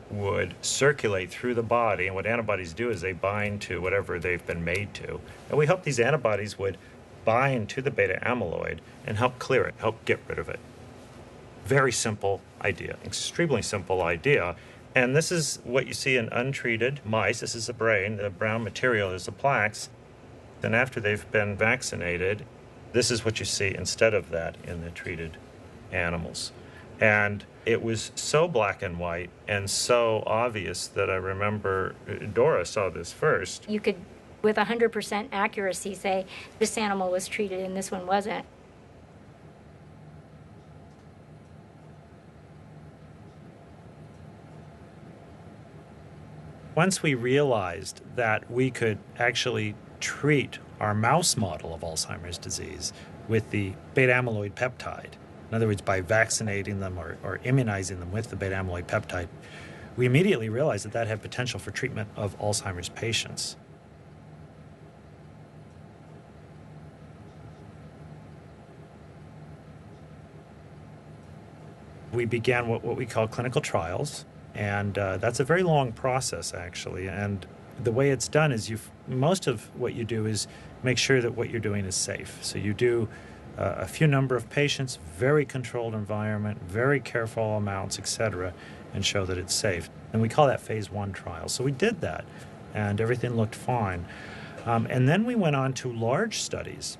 would circulate through the body, and what antibodies do is they bind to whatever they've been made to. And we hope these antibodies would bind to the beta amyloid and help clear it, help get rid of it. Very simple idea, extremely simple idea. And this is what you see in untreated mice. This is the brain. The brown material is the plaques. Then after they've been vaccinated, this is what you see instead of that in the treated animals. And it was so black and white and so obvious that I remember Dora saw this first. You could, with 100% accuracy, say this animal was treated and this one wasn't. Once we realized that we could actually treat our mouse model of Alzheimer's disease with the beta amyloid peptide, in other words, by vaccinating them or immunizing them with the beta amyloid peptide, we immediately realized that that had potential for treatment of Alzheimer's patients. We began what we call clinical trials, and that's a very long process, actually. And the way it's done is most of what you do is make sure that what you're doing is safe. So you do a few number of patients, very controlled environment, very careful amounts, etc., and show that it's safe. And we call that phase 1 trial. So we did that, and everything looked fine. And then we went on to large studies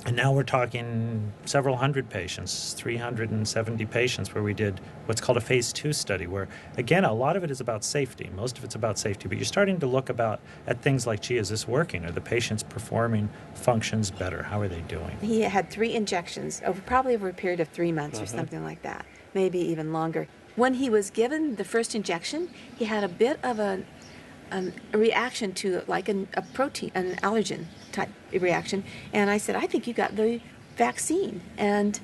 And now we're talking several hundred patients, 370 patients, where we did what's called a phase 2 study, where, again, a lot of it is about safety. Most of it's about safety, but you're starting to look at things like, gee, is this working? Are the patients performing functions better? How are they doing? He had 3 injections, probably over a period of 3 months or something like that, maybe even longer. When he was given the first injection, he had a bit of a reaction to like a protein, an allergen type reaction. And I said, I think you got the vaccine. And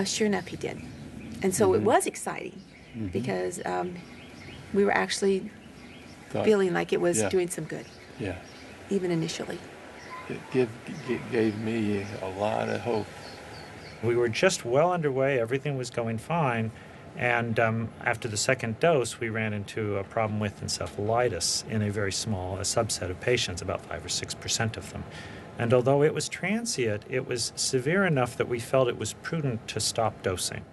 sure enough, he did. And so it was exciting because we were actually feeling like it was doing some good. Yeah. Even initially. It gave me a lot of hope. We were just well underway. Everything was going fine. And after the second dose, we ran into a problem with encephalitis in a very small subset of patients, about 5 or 6% of them. And although it was transient, it was severe enough that we felt it was prudent to stop dosing.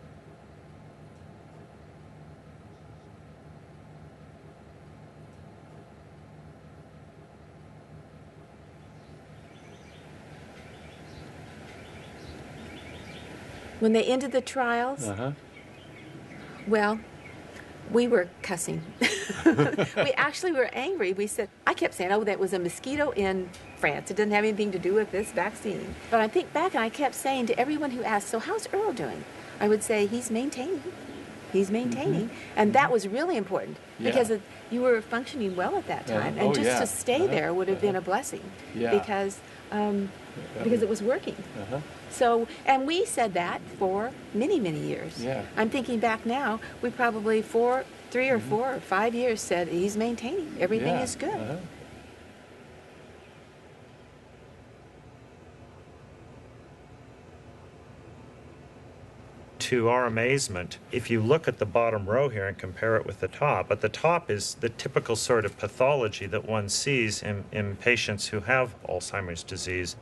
When they ended the trials, well, we were cussing. We actually were angry. We said, I kept saying, oh, that was a mosquito in France. It doesn't have anything to do with this vaccine. But I think back and I kept saying to everyone who asked, so how's Earl doing? I would say, he's maintaining. He's maintaining. And that was really important because you were functioning well at that time. And just to stay there would have been a blessing because it was working. So, and we said that for many, many years. I'm thinking back now, we probably 3 or 4 or 5 years said he's maintaining. Everything is good. To our amazement, if you look at the bottom row here and compare it with the top, at the top is the typical sort of pathology that one sees in patients who have Alzheimer's disease.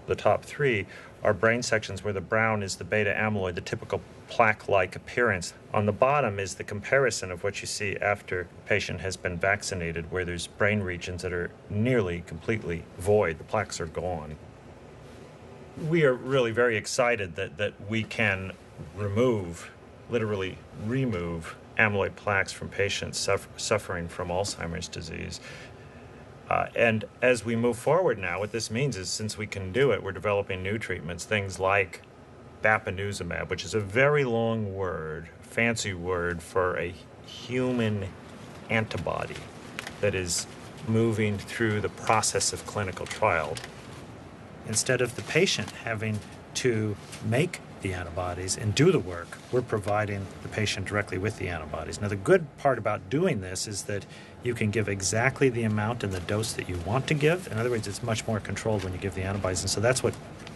The top 3 are brain sections where the brown is the beta amyloid, the typical plaque-like appearance. On the bottom is the comparison of what you see after a patient has been vaccinated, where there's brain regions that are nearly completely void. The plaques are gone. We are really very excited that we can literally remove amyloid plaques from patients suffering from Alzheimer's disease. And as we move forward now, what this means is since we can do it, we're developing new treatments, things like bapineuzumab, which is a very long word, fancy word for a human antibody that is moving through the process of clinical trial. Instead of the patient having to make the antibodies and do the work, we're providing the patient directly with the antibodies. Now, the good part about doing this is that you can give exactly the amount and the dose that you want to give. In other words, it's much more controlled when you give the antibodies, and so that's what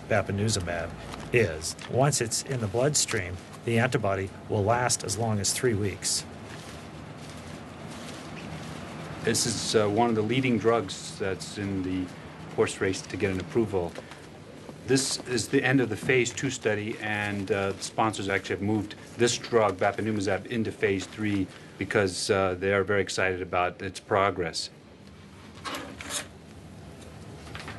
bapineuzumab is. Once it's in the bloodstream, the antibody will last as long as 3 weeks. This is one of the leading drugs that's in the horse race to get an approval. This is the end of the phase 2 study, and the sponsors actually have moved this drug, bapineuzumab, into phase 3 because they are very excited about its progress.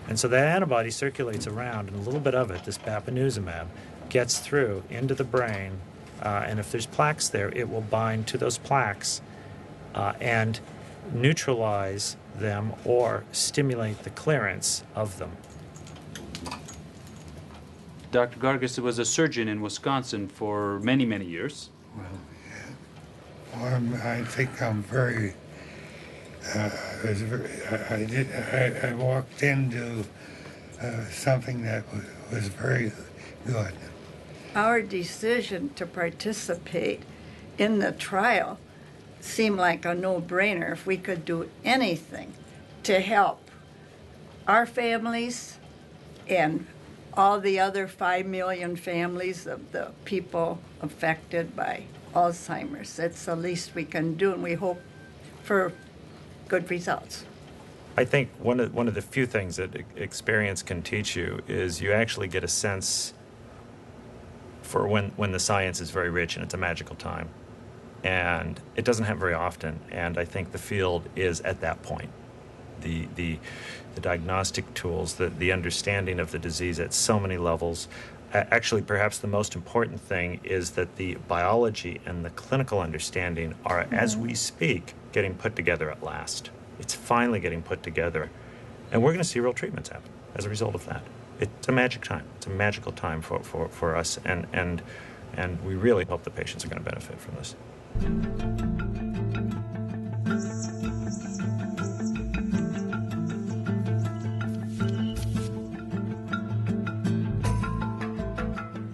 And so that antibody circulates around, and a little bit of it, this bapineuzumab, gets through into the brain, and if there's plaques there, it will bind to those plaques and neutralize them or stimulate the clearance of them. Dr. Gargis was a surgeon in Wisconsin for many, many years. Well, I think I'm very. I walked into something that was very good. Our decision to participate in the trial seemed like a no-brainer. If we could do anything to help our families and all the other 5 million families of the people affected by Alzheimer's. It's the least we can do, and we hope for good results. I think one of the few things that experience can teach you is you actually get a sense for when the science is very rich and it's a magical time. And it doesn't happen very often, and I think the field is at that point. the diagnostic tools, the understanding of the disease at so many levels. Actually, perhaps the most important thing is that the biology and the clinical understanding are, as we speak, getting put together at last. It's finally getting put together. And we're going to see real treatments happen as a result of that. It's a magic time. It's a magical time for us, and we really hope the patients are going to benefit from this.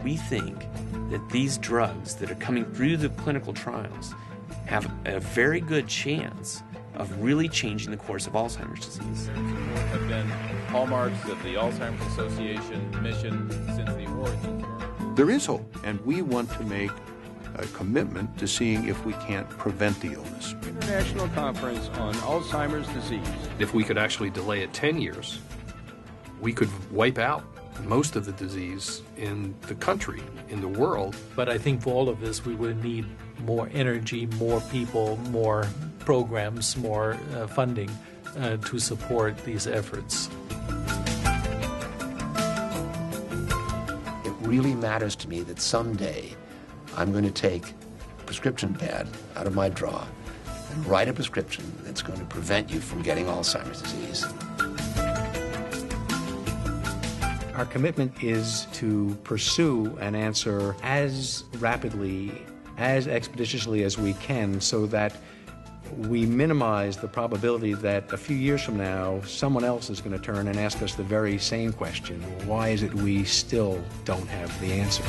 We think that these drugs that are coming through the clinical trials have a very good chance of really changing the course of Alzheimer's disease. Have been hallmarks of the Alzheimer's Association mission since the origins. There is hope, and we want to make a commitment to seeing if we can't prevent the illness. International Conference on Alzheimer's Disease. If we could actually delay it 10 years, we could wipe out most of the disease in the country, in the world. But I think for all of this, we will need more energy, more people, more programs, more funding to support these efforts. It really matters to me that someday I'm going to take a prescription pad out of my drawer and write a prescription that's going to prevent you from getting Alzheimer's disease. Our commitment is to pursue an answer as rapidly, as expeditiously as we can, so that we minimize the probability that a few years from now, someone else is going to turn and ask us the very same question. Why is it we still don't have the answer?